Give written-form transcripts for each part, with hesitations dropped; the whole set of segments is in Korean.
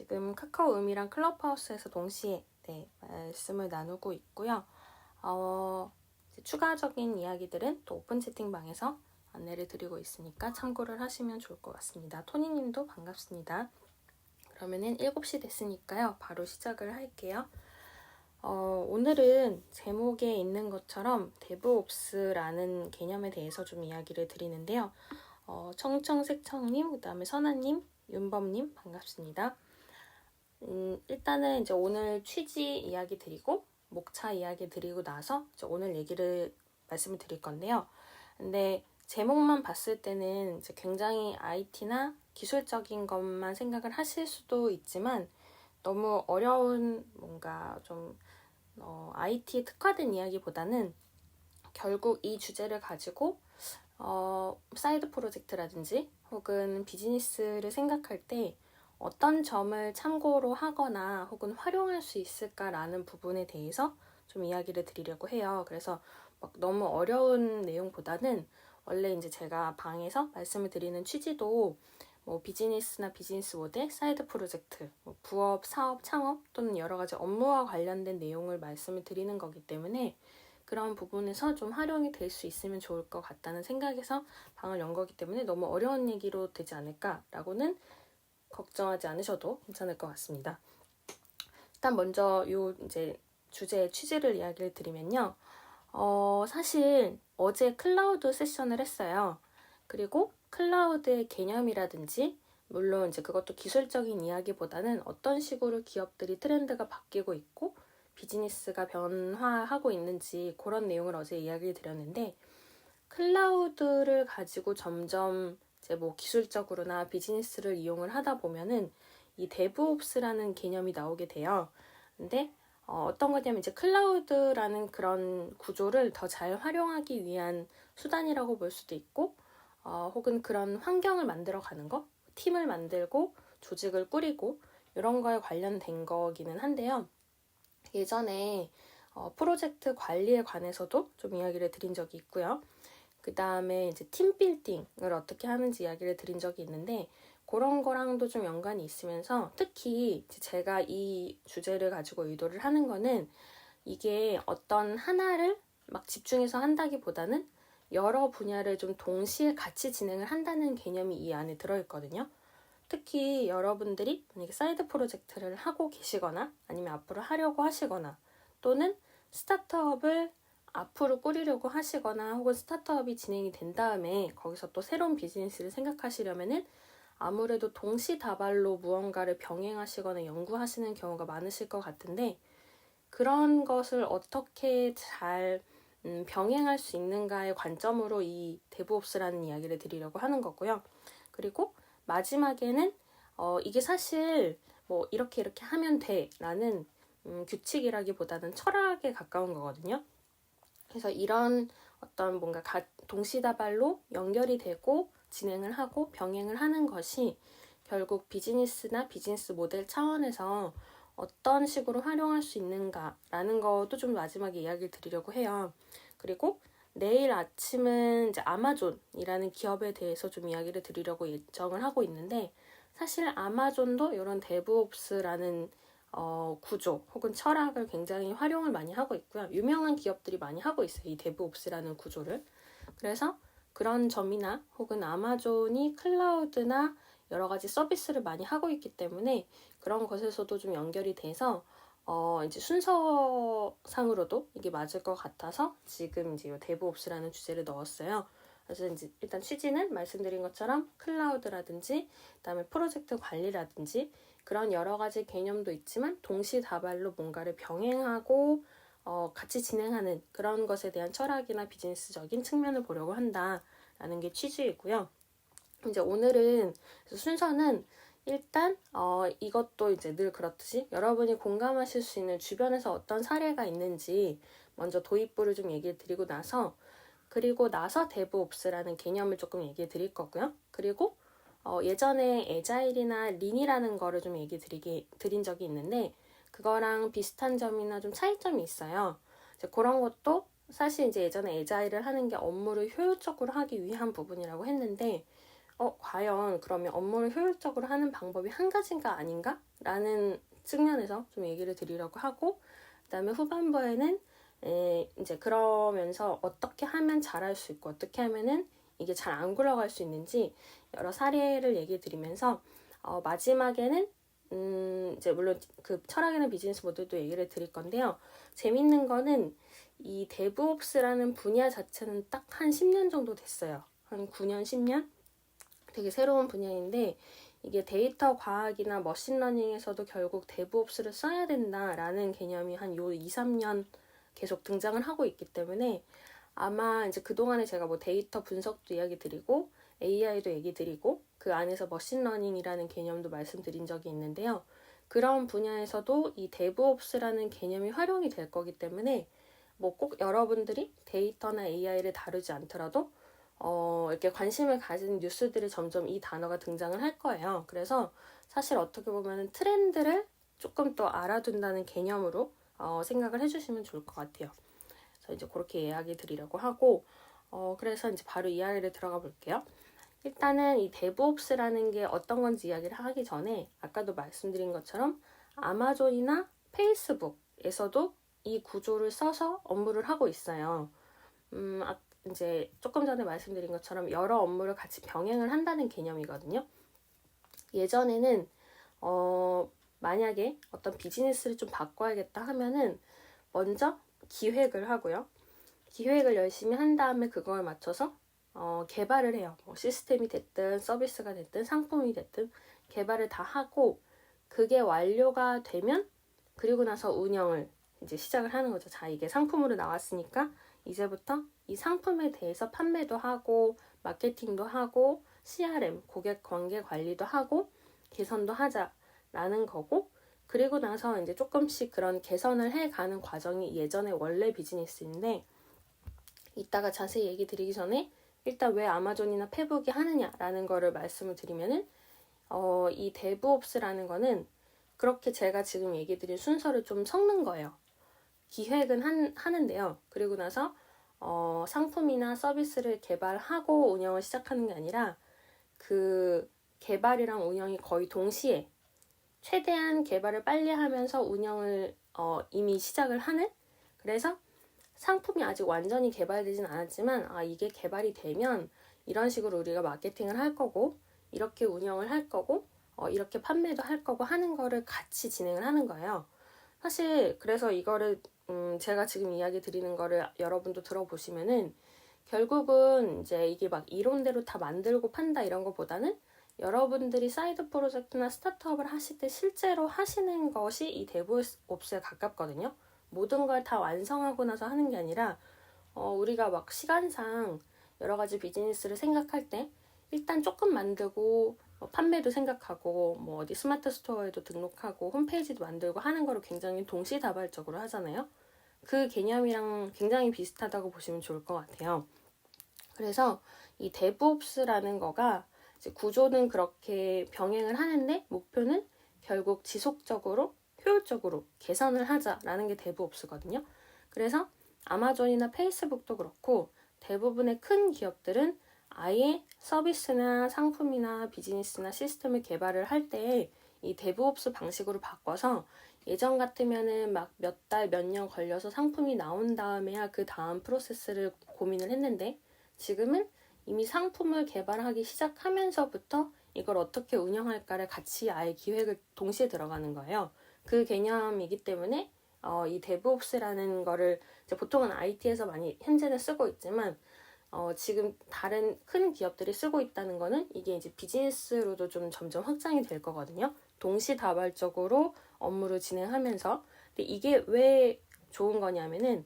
지금 카카오음이랑 클럽하우스에서 동시에 말씀을 나누고 있고요. 이제 추가적인 이야기들은 또 오픈 채팅방에서 안내를 드리고 있으니까 참고를 하시면 좋을 것 같습니다. 토니님도 반갑습니다. 그러면은 7시 됐으니까요. 바로 시작을 할게요. 오늘은 제목에 있는 것처럼 데브옵스라는 개념에 대해서 좀 이야기를 드리는데요. 청청색청님, 그 다음에 선아님, 윤범님 반갑습니다. 일단은 이제 오늘 취지 이야기 드리고 목차 이야기 드리고 나서 이제 오늘 말씀을 드릴 건데요. 근데 제목만 봤을 때는 이제 굉장히 IT나 기술적인 것만 생각을 하실 수도 있지만 너무 어려운 뭔가 좀 IT에 특화된 이야기보다는 결국 이 주제를 가지고 사이드 프로젝트라든지 혹은 비즈니스를 생각할 때 어떤 점을 참고로 하거나 혹은 활용할 수 있을까라는 부분에 대해서 좀 이야기를 드리려고 해요. 그래서 막 너무 어려운 내용보다는 원래 이제 제가 방에서 말씀을 드리는 취지도 뭐 비즈니스나 비즈니스 모델, 사이드 프로젝트, 부업, 사업, 창업 또는 여러 가지 업무와 관련된 내용을 말씀을 드리는 거기 때문에 그런 부분에서 좀 활용이 될 수 있으면 좋을 것 같다는 생각에서 방을 연 거기 때문에 너무 어려운 얘기로 되지 않을까라고는 걱정하지 않으셔도 괜찮을 것 같습니다. 일단 먼저 이제 주제의 취지를 이야기를 드리면요. 사실 어제 클라우드 세션을 했어요. 그리고 클라우드의 개념이라든지 물론 이제 그것도 기술적인 이야기보다는 어떤 식으로 기업들이 트렌드가 바뀌고 있고 비즈니스가 변화하고 있는지 그런 내용을 어제 이야기를 드렸는데 클라우드를 가지고 점점 이제 뭐 기술적으로나 비즈니스를 이용을 하다 보면은 이 데브옵스라는 개념이 나오게 돼요. 근데 어떤 거냐면 이제 클라우드라는 그런 구조를 더 잘 활용하기 위한 수단이라고 볼 수도 있고 혹은 그런 환경을 만들어 가는 거, 팀을 만들고 조직을 꾸리고 이런 거에 관련된 거기는 한데요. 예전에 프로젝트 관리에 관해서도 좀 이야기를 드린 적이 있고요. 그 다음에 이제 팀 빌딩을 어떻게 하는지 이야기를 드린 적이 있는데 그런 거랑도 좀 연관이 있으면서 특히 제가 이 주제를 가지고 의도를 하는 거는 이게 어떤 하나를 막 집중해서 한다기보다는 여러 분야를 좀 동시에 같이 진행을 한다는 개념이 이 안에 들어있거든요. 특히 여러분들이 만약에 사이드 프로젝트를 하고 계시거나 아니면 앞으로 하려고 하시거나 또는 스타트업을 앞으로 꾸리려고 하시거나 혹은 스타트업이 진행이 된 다음에 거기서 또 새로운 비즈니스를 생각하시려면은 아무래도 동시다발로 무언가를 병행하시거나 연구하시는 경우가 많으실 것 같은데 그런 것을 어떻게 잘 병행할 수 있는가의 관점으로 이 데브옵스라는 이야기를 드리려고 하는 거고요. 그리고 마지막에는 이게 사실 뭐 이렇게 하면 돼 라는 규칙이라기보다는 철학에 가까운 거거든요. 그래서 이런 어떤 뭔가 동시다발로 연결이 되고 진행을 하고 병행을 하는 것이 결국 비즈니스나 비즈니스 모델 차원에서 어떤 식으로 활용할 수 있는가라는 것도 좀 마지막에 이야기를 드리려고 해요. 그리고 내일 아침은 이제 아마존이라는 기업에 대해서 좀 이야기를 드리려고 예정을 하고 있는데 사실 아마존도 이런 데브옵스라는 구조 혹은 철학을 굉장히 활용을 많이 하고 있고요. 유명한 기업들이 많이 하고 있어요. 이 데브옵스라는 구조를. 그래서 그런 점이나 혹은 아마존이 클라우드나 여러 가지 서비스를 많이 하고 있기 때문에 그런 것에서도 좀 연결이 돼서 이제 순서상으로도 이게 맞을 것 같아서 지금 이제 이 데브옵스라는 주제를 넣었어요. 그래서 이제 일단 취지는 말씀드린 것처럼 클라우드라든지 그다음에 프로젝트 관리라든지 그런 여러 가지 개념도 있지만 동시다발로 뭔가를 병행하고 같이 진행하는 그런 것에 대한 철학이나 비즈니스적인 측면을 보려고 한다라는 게 취지이고요. 이제 오늘은 순서는 일단 이것도 이제 늘 그렇듯이 여러분이 공감하실 수 있는 주변에서 어떤 사례가 있는지 먼저 도입부를 좀 얘기해 드리고 나서 그리고 나서 데브옵스라는 개념을 조금 얘기해 드릴 거고요. 그리고 예전에 에자일이나 린이라는 거를 좀 얘기 드린 적이 있는데 그거랑 비슷한 점이나 좀 차이점이 있어요. 이제 그런 것도 사실 이제 예전에 에자일을 하는 게 업무를 효율적으로 하기 위한 부분이라고 했는데 과연 그러면 업무를 효율적으로 하는 방법이 한 가지인가 아닌가? 라는 측면에서 좀 얘기를 드리려고 하고, 그다음에 후반부에는 이제 그러면서 어떻게 하면 잘할 수 있고 어떻게 하면은 이게 잘 안 굴러갈 수 있는지 여러 사례를 얘기해 드리면서 마지막에는 이제 물론 그 철학이나 비즈니스 모델도 얘기를 드릴 건데요. 재밌는 거는 이 데브옵스라는 분야 자체는 딱 한 10년 정도 됐어요. 한 9년, 10년? 되게 새로운 분야인데 이게 데이터 과학이나 머신러닝에서도 결국 데브옵스를 써야 된다라는 개념이 한 요 2, 3년 계속 등장을 하고 있기 때문에 아마 이제 그동안에 제가 뭐 데이터 분석도 이야기 드리고 AI도 얘기 드리고 그 안에서 머신러닝이라는 개념도 말씀드린 적이 있는데요. 그런 분야에서도 이 데브옵스라는 개념이 활용이 될 거기 때문에 뭐 꼭 여러분들이 데이터나 AI를 다루지 않더라도 이렇게 관심을 가진 뉴스들이 점점 이 단어가 등장을 할 거예요. 그래서 사실 어떻게 보면 트렌드를 조금 더 알아둔다는 개념으로 생각을 해주시면 좋을 것 같아요. 그래서 이제 그렇게 이야기 드리려고 하고, 그래서 이제 바로 이야기를 들어가 볼게요. 일단은 이 데브옵스라는 게 어떤 건지 이야기를 하기 전에 아까도 말씀드린 것처럼 아마존이나 페이스북에서도 이 구조를 써서 업무를 하고 있어요. 이제 조금 전에 말씀드린 것처럼 여러 업무를 같이 병행을 한다는 개념이거든요. 예전에는 만약에 어떤 비즈니스를 좀 바꿔야겠다 하면은 먼저 기획을 하고요. 기획을 열심히 한 다음에 그걸 맞춰서 개발을 해요. 뭐 시스템이 됐든 서비스가 됐든 상품이 됐든 개발을 다 하고 그게 완료가 되면 그리고 나서 운영을 이제 시작을 하는 거죠. 자, 이게 상품으로 나왔으니까 이제부터 이 상품에 대해서 판매도 하고 마케팅도 하고 CRM, 고객 관계 관리도 하고 개선도 하자라는 거고 그리고 나서 이제 조금씩 그런 개선을 해가는 과정이 예전의 원래 비즈니스인데 이따가 자세히 얘기 드리기 전에 일단 왜 아마존이나 페북이 하느냐라는 거를 말씀을 드리면은 이 데브옵스라는 거는 그렇게 제가 지금 얘기 드린 순서를 좀 섞는 거예요. 기획은 하는데요. 그리고 나서 상품이나 서비스를 개발하고 운영을 시작하는 게 아니라 그 개발이랑 운영이 거의 동시에 최대한 개발을 빨리 하면서 운영을 이미 시작을 하는 그래서 상품이 아직 완전히 개발되진 않았지만 이게 개발이 되면 이런 식으로 우리가 마케팅을 할 거고 이렇게 운영을 할 거고 이렇게 판매도 할 거고 하는 거를 같이 진행을 하는 거예요. 사실 그래서 이거를 제가 지금 이야기 드리는 거를 여러분도 들어보시면은 결국은 이제 이게 막 이론대로 다 만들고 판다 이런 거보다는 여러분들이 사이드 프로젝트나 스타트업을 하실 때 실제로 하시는 것이 이 데브옵스에 가깝거든요. 모든 걸 다 완성하고 나서 하는 게 아니라 우리가 막 시간상 여러 가지 비즈니스를 생각할 때 일단 조금 만들고 판매도 생각하고 뭐 어디 스마트 스토어에도 등록하고 홈페이지도 만들고 하는 거를 굉장히 동시다발적으로 하잖아요. 그 개념이랑 굉장히 비슷하다고 보시면 좋을 것 같아요. 그래서 이 데브옵스라는 거가 이제 구조는 그렇게 병행을 하는데 목표는 결국 지속적으로 효율적으로 개선을 하자라는 게 데브옵스거든요. 그래서 아마존이나 페이스북도 그렇고 대부분의 큰 기업들은 아예 서비스나 상품이나 비즈니스나 시스템을 개발을 할 때 이 데브옵스 방식으로 바꿔서 예전 같으면은 막 몇 달, 몇 년 걸려서 상품이 나온 다음에야 그 다음 프로세스를 고민을 했는데 지금은 이미 상품을 개발하기 시작하면서부터 이걸 어떻게 운영할까를 같이 아예 기획을 동시에 들어가는 거예요. 그 개념이기 때문에 이 데브옵스라는 거를 이제 보통은 IT에서 많이 현재는 쓰고 있지만 지금 다른 큰 기업들이 쓰고 있다는 거는 이게 이제 비즈니스로도 좀 점점 확장이 될 거거든요. 동시다발적으로 업무를 진행하면서 근데 이게 왜 좋은 거냐면은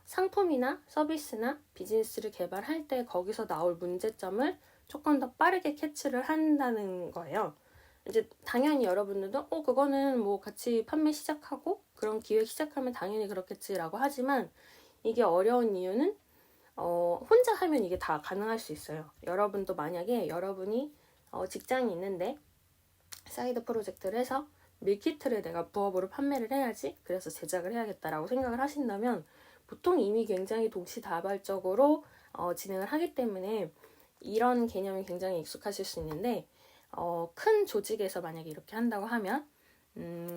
상품이나 서비스나 비즈니스를 개발할 때 거기서 나올 문제점을 조금 더 빠르게 캐치를 한다는 거예요. 이제 당연히 여러분들도 그거는 뭐 같이 판매 시작하고 그런 기획 시작하면 당연히 그렇겠지라고 하지만 이게 어려운 이유는 혼자 하면 이게 다 가능할 수 있어요. 여러분도 만약에 여러분이 직장이 있는데 사이드 프로젝트를 해서 밀키트를 내가 부업으로 판매를 해야지 그래서 제작을 해야겠다라고 생각을 하신다면 보통 이미 굉장히 동시다발적으로 진행을 하기 때문에 이런 개념이 굉장히 익숙하실 수 있는데 큰 조직에서 만약에 이렇게 한다고 하면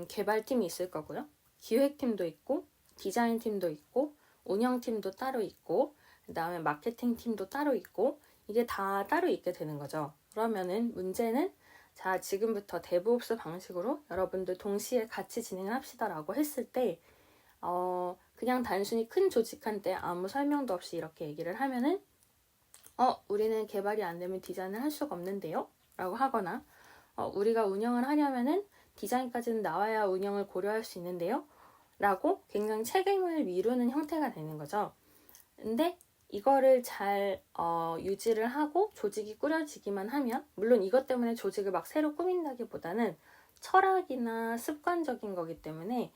개발팀이 있을 거고요. 기획팀도 있고 디자인팀도 있고 운영팀도 따로 있고 그 다음에 마케팅팀도 따로 있고 이게 다 따로 있게 되는 거죠. 그러면은 문제는 자 지금부터 데브옵스 방식으로 여러분들 동시에 같이 진행을 합시다라고 했을 때 그냥 단순히 큰 조직한테 아무 설명도 없이 이렇게 얘기를 하면은 우리는 개발이 안 되면 디자인을 할 수가 없는데요? 라고 하거나 우리가 운영을 하려면은 디자인까지는 나와야 운영을 고려할 수 있는데요? 라고 굉장히 책임을 미루는 형태가 되는 거죠. 근데 이거를 잘 유지를 하고 조직이 꾸려지기만 하면 물론 이것 때문에 조직을 막 새로 꾸민다기보다는 철학이나 습관적인 거기 때문에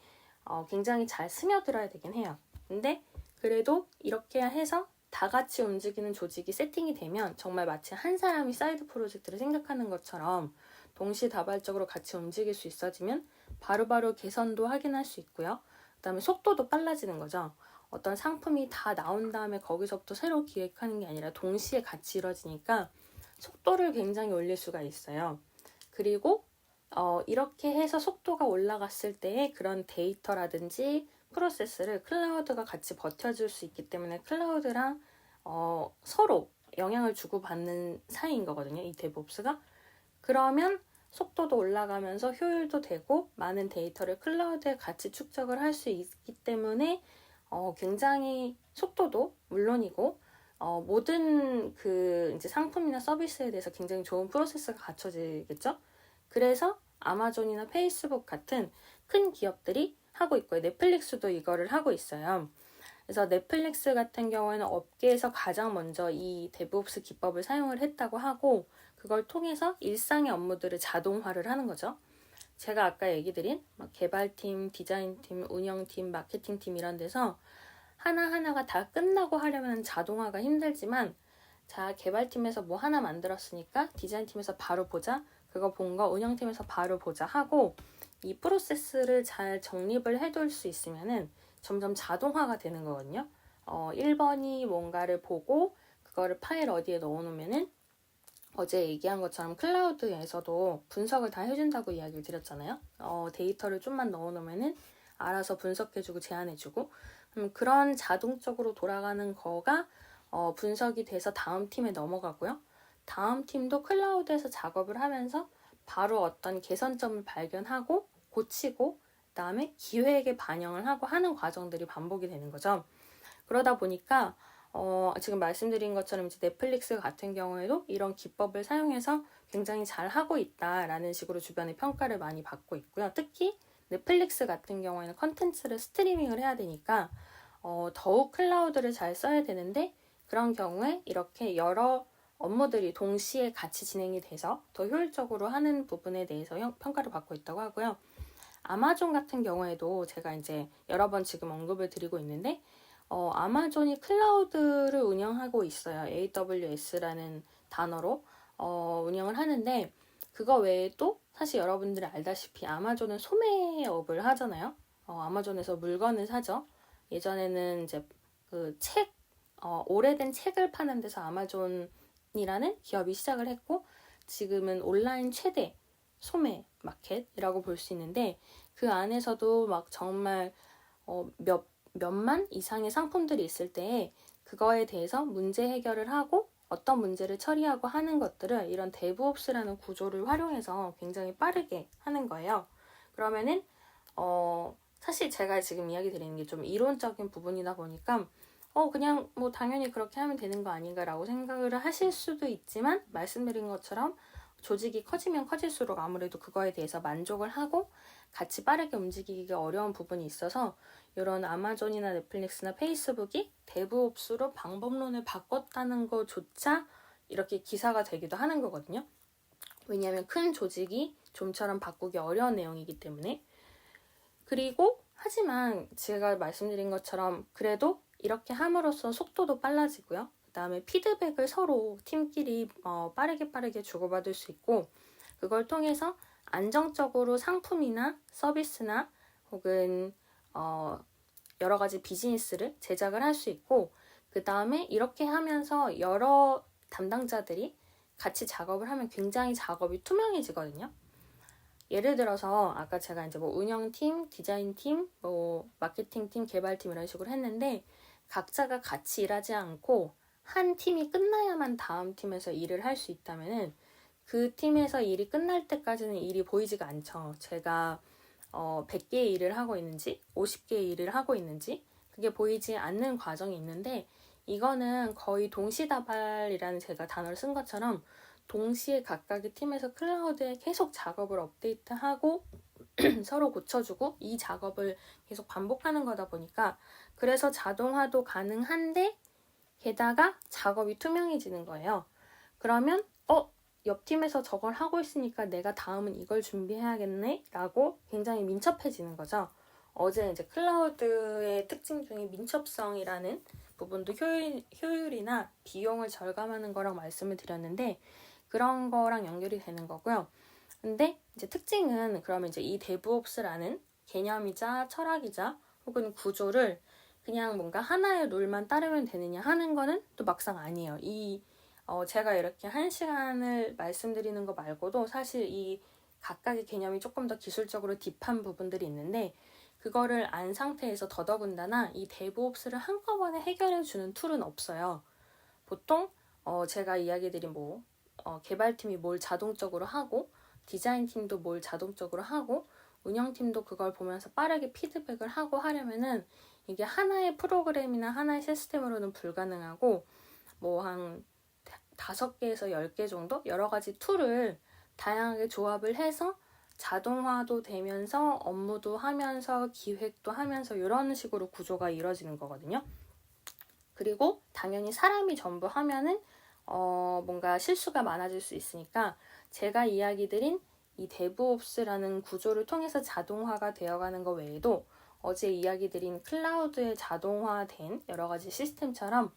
굉장히 잘 스며들어야 되긴 해요. 근데 그래도 이렇게 해서 다 같이 움직이는 조직이 세팅이 되면 정말 마치 한 사람이 사이드 프로젝트를 생각하는 것처럼 동시다발적으로 같이 움직일 수 있어지면 바로바로 개선도 확인할 수 있고요. 그 다음에 속도도 빨라지는 거죠. 어떤 상품이 다 나온 다음에 거기서부터 새로 기획하는 게 아니라 동시에 같이 이루어지니까 속도를 굉장히 올릴 수가 있어요. 그리고 이렇게 해서 속도가 올라갔을 때의 그런 데이터라든지 프로세스를 클라우드가 같이 버텨줄 수 있기 때문에 클라우드랑 서로 영향을 주고받는 사이인 거거든요. 이 데브옵스가. 그러면 속도도 올라가면서 효율도 되고 많은 데이터를 클라우드에 같이 축적을 할 수 있기 때문에 굉장히 속도도 물론이고 모든 그 이제 상품이나 서비스에 대해서 굉장히 좋은 프로세스가 갖춰지겠죠. 그래서 아마존이나 페이스북 같은 큰 기업들이 하고 있고요. 넷플릭스도 이거를 하고 있어요. 그래서 넷플릭스 같은 경우에는 업계에서 가장 먼저 이 데브옵스 기법을 사용을 했다고 하고 그걸 통해서 일상의 업무들을 자동화를 하는 거죠. 제가 아까 얘기 드린 개발팀, 디자인팀, 운영팀, 마케팅팀 이런 데서 하나하나가 다 끝나고 하려면 자동화가 힘들지만 자 개발팀에서 뭐 하나 만들었으니까 디자인팀에서 바로 보자. 그거 본 거 운영팀에서 바로 보자 하고 이 프로세스를 잘 정립을 해둘 수 있으면은 점점 자동화가 되는 거거든요. 1번이 뭔가를 보고 그거를 파일 어디에 넣어놓으면은 어제 얘기한 것처럼 클라우드에서도 분석을 다 해준다고 이야기를 드렸잖아요. 데이터를 좀만 넣어놓으면은 알아서 분석해주고 제안해주고 그런 자동적으로 돌아가는 거가 분석이 돼서 다음 팀에 넘어가고요. 다음 팀도 클라우드에서 작업을 하면서 바로 어떤 개선점을 발견하고 고치고 그다음에 기획에 반영을 하고 하는 과정들이 반복이 되는 거죠. 그러다 보니까 지금 말씀드린 것처럼 이제 넷플릭스 같은 경우에도 이런 기법을 사용해서 굉장히 잘 하고 있다라는 식으로 주변의 평가를 많이 받고 있고요. 특히 넷플릭스 같은 경우에는 컨텐츠를 스트리밍을 해야 되니까 더욱 클라우드를 잘 써야 되는데 그런 경우에 이렇게 여러 업무들이 동시에 같이 진행이 돼서 더 효율적으로 하는 부분에 대해서 평가를 받고 있다고 하고요. 아마존 같은 경우에도 제가 이제 여러 번 지금 언급을 드리고 있는데 아마존이 클라우드를 운영하고 있어요. AWS라는 단어로 운영을 하는데 그거 외에도 사실 여러분들이 알다시피 아마존은 소매업을 하잖아요. 아마존에서 물건을 사죠. 예전에는 이제 그 오래된 책을 파는 데서 아마존이라는 기업이 시작을 했고 지금은 온라인 최대 소매 마켓이라고 볼 수 있는데 그 안에서도 막 정말 몇만 이상의 상품들이 있을 때 그거에 대해서 문제 해결을 하고 어떤 문제를 처리하고 하는 것들을 이런 데브옵스라는 구조를 활용해서 굉장히 빠르게 하는 거예요. 그러면은 사실 제가 지금 이야기 드리는 게 좀 이론적인 부분이다 보니까 그냥 뭐 당연히 그렇게 하면 되는 거 아닌가라고 생각을 하실 수도 있지만 말씀드린 것처럼 조직이 커지면 커질수록 아무래도 그거에 대해서 만족을 하고 같이 빠르게 움직이기가 어려운 부분이 있어서 이런 아마존이나 넷플릭스나 페이스북이 데브옵스로 방법론을 바꿨다는 것조차 이렇게 기사가 되기도 하는 거거든요. 왜냐하면 큰 조직이 좀처럼 바꾸기 어려운 내용이기 때문에. 그리고 하지만 제가 말씀드린 것처럼 그래도 이렇게 함으로써 속도도 빨라지고요. 그 다음에 피드백을 서로 팀끼리 빠르게 주고받을 수 있고 그걸 통해서 안정적으로 상품이나 서비스나 혹은 여러 가지 비즈니스를 제작을 할 수 있고 그 다음에 이렇게 하면서 여러 담당자들이 같이 작업을 하면 굉장히 작업이 투명해지거든요. 예를 들어서 아까 제가 이제 뭐 운영팀, 디자인팀, 뭐 마케팅팀, 개발팀 이런 식으로 했는데 각자가 같이 일하지 않고 한 팀이 끝나야만 다음 팀에서 일을 할 수 있다면은 그 팀에서 일이 끝날 때까지는 일이 보이지가 않죠. 제가 100개의 일을 하고 있는지 50개의 일을 하고 있는지 그게 보이지 않는 과정이 있는데 이거는 거의 동시다발이라는 제가 단어를 쓴 것처럼 동시에 각각의 팀에서 클라우드에 계속 작업을 업데이트하고 서로 고쳐주고 이 작업을 계속 반복하는 거다 보니까 그래서 자동화도 가능한데 게다가 작업이 투명해지는 거예요. 그러면 옆 팀에서 저걸 하고 있으니까 내가 다음은 이걸 준비해야겠네 라고 굉장히 민첩해지는 거죠. 어제 이제 클라우드의 특징 중에 민첩성이라는 부분도 효율이나 비용을 절감하는 거랑 말씀을 드렸는데 그런 거랑 연결이 되는 거고요. 근데 이제 특징은 그러면 이제 이 데브옵스라는 개념이자 철학이자 혹은 구조를 그냥 뭔가 하나의 룰만 따르면 되느냐 하는 거는 또 막상 아니에요. 제가 이렇게 1시간을 말씀드리는 거 말고도 사실 이 각각의 개념이 조금 더 기술적으로 딥한 부분들이 있는데 그거를 안 상태에서 더더군다나 이 데브옵스를 한꺼번에 해결해주는 툴은 없어요. 보통 제가 이야기드린 개발팀이 뭘 자동적으로 하고 디자인팀도 뭘 자동적으로 하고 운영팀도 그걸 보면서 빠르게 피드백을 하고 하려면은 이게 하나의 프로그램이나 하나의 시스템으로는 불가능하고 한 5개에서 10개 정도 여러 가지 툴을 다양하게 조합을 해서 자동화도 되면서 업무도 하면서 기획도 하면서 이런 식으로 구조가 이루어지는 거거든요. 그리고 당연히 사람이 전부 하면은 뭔가 실수가 많아질 수 있으니까 제가 이야기 드린 이 데브옵스라는 구조를 통해서 자동화가 되어가는 것 외에도 어제 이야기 드린 클라우드에 자동화된 여러 가지 시스템처럼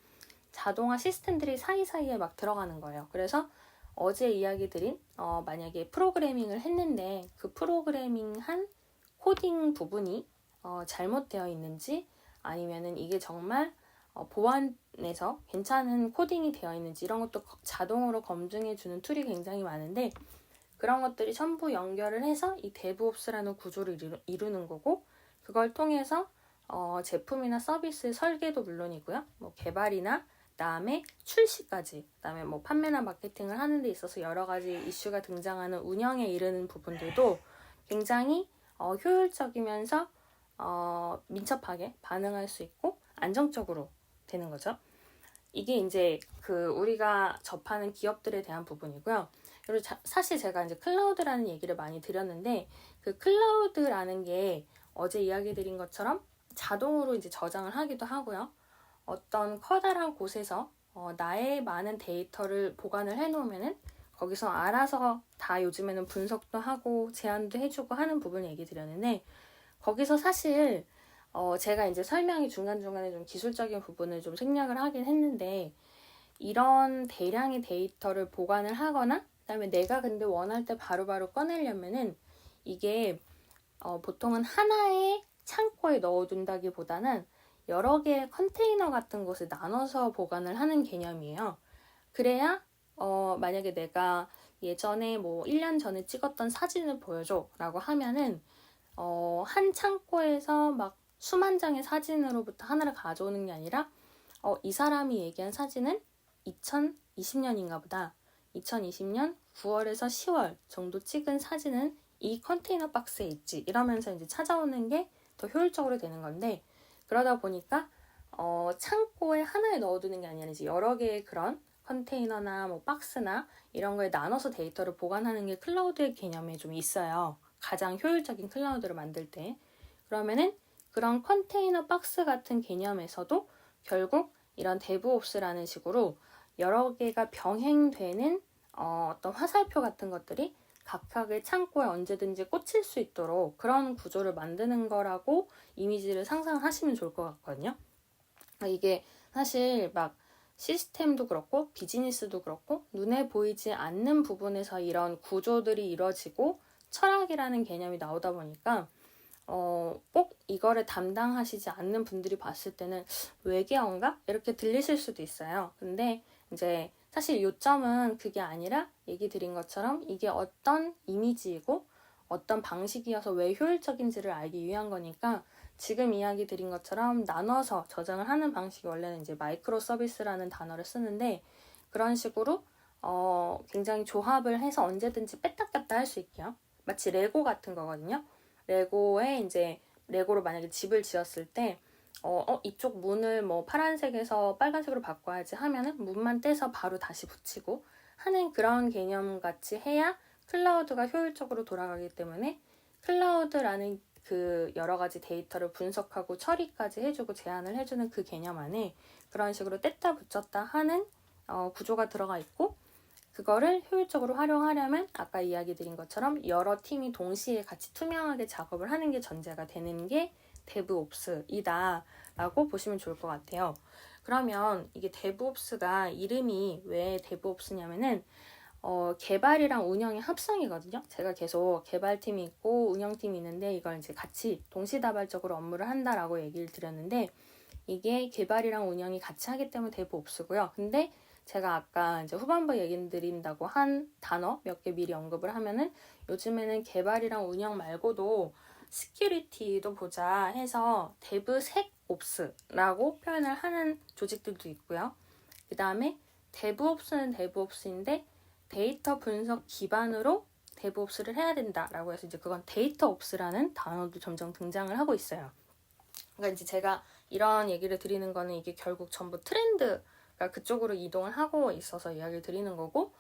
자동화 시스템들이 사이사이에 막 들어가는 거예요. 그래서 어제 이야기 드린 만약에 프로그래밍을 했는데 그 프로그래밍한 코딩 부분이 잘못되어 있는지 아니면은 이게 정말 보안에서 괜찮은 코딩이 되어 있는지 이런 것도 자동으로 검증해주는 툴이 굉장히 많은데 그런 것들이 전부 연결을 해서 이 데브옵스라는 구조를 이루는 거고 그걸 통해서 제품이나 서비스의 설계도 물론이고요. 개발이나 그다음에 출시까지 그다음에 판매나 마케팅을 하는 데 있어서 여러 가지 이슈가 등장하는 운영에 이르는 부분들도 굉장히 효율적이면서 민첩하게 반응할 수 있고 안정적으로 되는 거죠. 이게 이제 우리가 접하는 기업들에 대한 부분이고요. 그리고 사실 제가 이제 클라우드라는 얘기를 많이 드렸는데 그 클라우드라는 게 어제 이야기 드린 것처럼 자동으로 이제 저장을 하기도 하고요. 어떤 커다란 곳에서 나의 많은 데이터를 보관을 해놓으면은 거기서 알아서 다 요즘에는 분석도 하고 제안도 해주고 하는 부분을 얘기 드렸는데 거기서 사실 제가 이제 설명이 중간중간에 좀 기술적인 부분을 좀 생략을 하긴 했는데 이런 대량의 데이터를 보관을 하거나 그다음에 내가 근데 원할 때 바로바로 꺼내려면은 이게 보통은 하나의 창고에 넣어둔다기보다는 여러 개의 컨테이너 같은 곳에 나눠서 보관을 하는 개념이에요. 그래야 만약에 내가 예전에 1년 전에 찍었던 사진을 보여줘 라고 하면은 한 창고에서 막 수만 장의 사진으로부터 하나를 가져오는 게 아니라 이 사람이 얘기한 사진은 2020년인가 보다. 2020년 9월에서 10월 정도 찍은 사진은 이 컨테이너 박스에 있지. 이러면서 이제 찾아오는 게 더 효율적으로 되는 건데 그러다 보니까 창고에 하나에 넣어두는 게 아니라 이제 여러 개의 그런 컨테이너나 박스나 이런 거에 나눠서 데이터를 보관하는 게 클라우드의 개념에 좀 있어요. 가장 효율적인 클라우드를 만들 때. 그러면은 그런 컨테이너 박스 같은 개념에서도 결국 이런 데브옵스라는 식으로 여러 개가 병행되는 어떤 화살표 같은 것들이 각각의 창고에 언제든지 꽂힐 수 있도록 그런 구조를 만드는 거라고 이미지를 상상하시면 좋을 것 같거든요. 이게 사실 시스템도 그렇고 비즈니스도 그렇고 눈에 보이지 않는 부분에서 이런 구조들이 이루어지고 철학이라는 개념이 나오다 보니까 꼭 이거를 담당하시지 않는 분들이 봤을 때는 외계어인가? 이렇게 들리실 수도 있어요. 근데 이제 사실 요점은 그게 아니라 얘기 드린 것처럼 이게 어떤 이미지이고 어떤 방식이어서 왜 효율적인지를 알기 위한 거니까 지금 이야기 드린 것처럼 나눠서 저장을 하는 방식이 원래는 이제 마이크로 서비스라는 단어를 쓰는데 그런 식으로 굉장히 조합을 해서 언제든지 뺐다 꼈다 할 수 있게요. 마치 레고 같은 거거든요. 레고에 이제 레고로 만약에 집을 지었을 때 이쪽 문을 뭐 파란색에서 빨간색으로 바꿔야지 하면은 문만 떼서 바로 다시 붙이고 하는 그런 개념 같이 해야 클라우드가 효율적으로 돌아가기 때문에 클라우드라는 그 여러 가지 데이터를 분석하고 처리까지 해주고 제한을 해주는 그 개념 안에 그런 식으로 뗐다 붙였다 하는 구조가 들어가 있고 그거를 효율적으로 활용하려면 아까 이야기 드린 것처럼 여러 팀이 동시에 같이 투명하게 작업을 하는 게 전제가 되는 게 데브옵스이다 라고 보시면 좋을 것 같아요. 그러면 이게 데브옵스가 이름이 왜 데브옵스냐면은 개발이랑 운영의 합성이거든요. 제가 계속 개발팀이 있고 운영팀이 있는데 이걸 이제 같이 동시다발적으로 업무를 한다라고 얘기를 드렸는데 이게 개발이랑 운영이 같이 하기 때문에 데브옵스고요. 근데 제가 아까 이제 후반부에 얘기 드린다고 한 단어 몇 개 미리 언급을 하면은 요즘에는 개발이랑 운영 말고도 시큐리티도 보자 해서 데브섹옵스라고 표현을 하는 조직들도 있고요. 그 다음에 데브옵스는 데브옵스인데 데이터 분석 기반으로 데브옵스를 해야 된다라고 해서 이제 그건 데이터옵스라는 단어도 점점 등장을 하고 있어요. 그러니까 이제 제가 이런 얘기를 드리는 거는 이게 결국 전부 트렌드가 그쪽으로 이동을 하고 있어서 이야기를 드리는 거고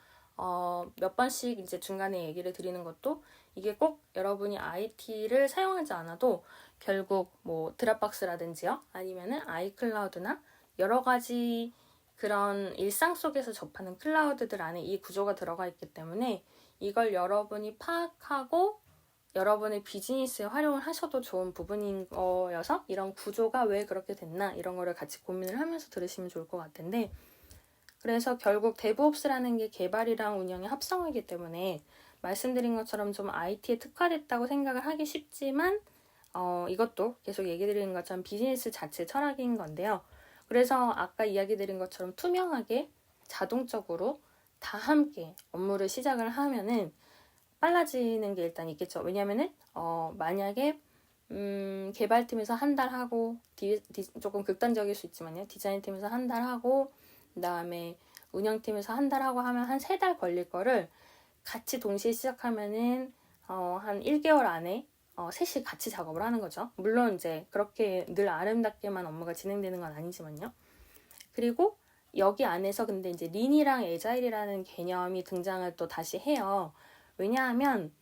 몇 번씩 이제 중간에 얘기를 드리는 것도 이게 꼭 여러분이 IT를 사용하지 않아도 결국 뭐 드랍박스라든지요 아니면은 아이클라우드나 여러 가지 그런 일상 속에서 접하는 클라우드들 안에 이 구조가 들어가 있기 때문에 이걸 여러분이 파악하고 여러분의 비즈니스에 활용을 하셔도 좋은 부분인 거여서 이런 구조가 왜 그렇게 됐나 이런 거를 같이 고민을 하면서 들으시면 좋을 것 같은데 그래서 결국 데브옵스라는 게 개발이랑 운영의 합성이기 때문에 말씀드린 것처럼 좀 IT에 특화됐다고 생각을 하기 쉽지만 이것도 계속 얘기 드린 것처럼 비즈니스 자체 철학인 건데요. 그래서 아까 이야기 드린 것처럼 투명하게 자동적으로 다 함께 업무를 시작을 하면은 빨라지는 게 일단 있겠죠. 왜냐면은 만약에 개발팀에서 한 달 하고 조금 극단적일 수 있지만요. 디자인팀에서 한 달 하고 그 다음에 운영팀에서 한 달 하고 하면 한 3달 걸릴 거를 같이 동시에 시작하면은 한 1개월 안에 셋이 같이 작업을 하는 거죠. 물론 이제 그렇게 늘 아름답게만 업무가 진행되는 건 아니지만요. 그리고 여기 안에서 근데 이제 린이랑 에자일이라는 개념이 등장을 또 다시 해요. 왜냐하면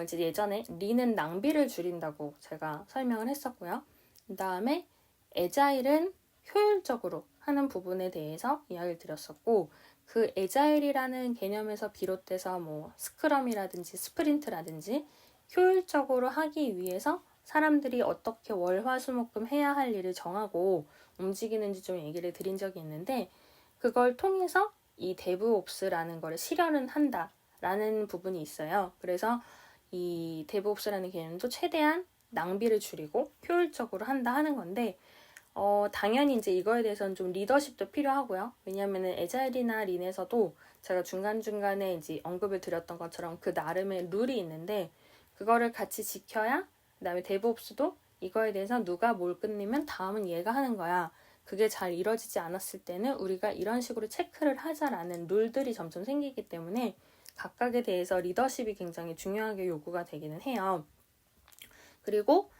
이제 예전에 린은 낭비를 줄인다고 제가 설명을 했었고요. 그 다음에 에자일은 효율적으로 하는 부분에 대해서 이야기를 드렸었고 그 에자일이라는 개념에서 비롯돼서 뭐 스크럼이라든지 스프린트라든지 효율적으로 하기 위해서 사람들이 어떻게 월화수목금 해야 할 일을 정하고 움직이는지 좀 얘기를 드린 적이 있는데 그걸 통해서 이 데브옵스라는 거를 실현은 한다라는 부분이 있어요. 그래서 이 데브옵스라는 개념도 최대한 낭비를 줄이고 효율적으로 한다 하는 건데 당연히 이제 이거에 대해서는 좀 리더십도 필요하고요. 왜냐면은 에자일이나 린에서도 제가 중간중간에 이제 언급을 드렸던 것처럼 그 나름의 룰이 있는데 그거를 같이 지켜야 그다음에 데브옵스도 이거에 대해서 누가 뭘 끝내면 다음은 얘가 하는 거야. 그게 잘 이루어지지 않았을 때는 우리가 이런 식으로 체크를 하자라는 룰들이 점점 생기기 때문에 각각에 대해서 리더십이 굉장히 중요하게 요구가 되기는 해요. 그리고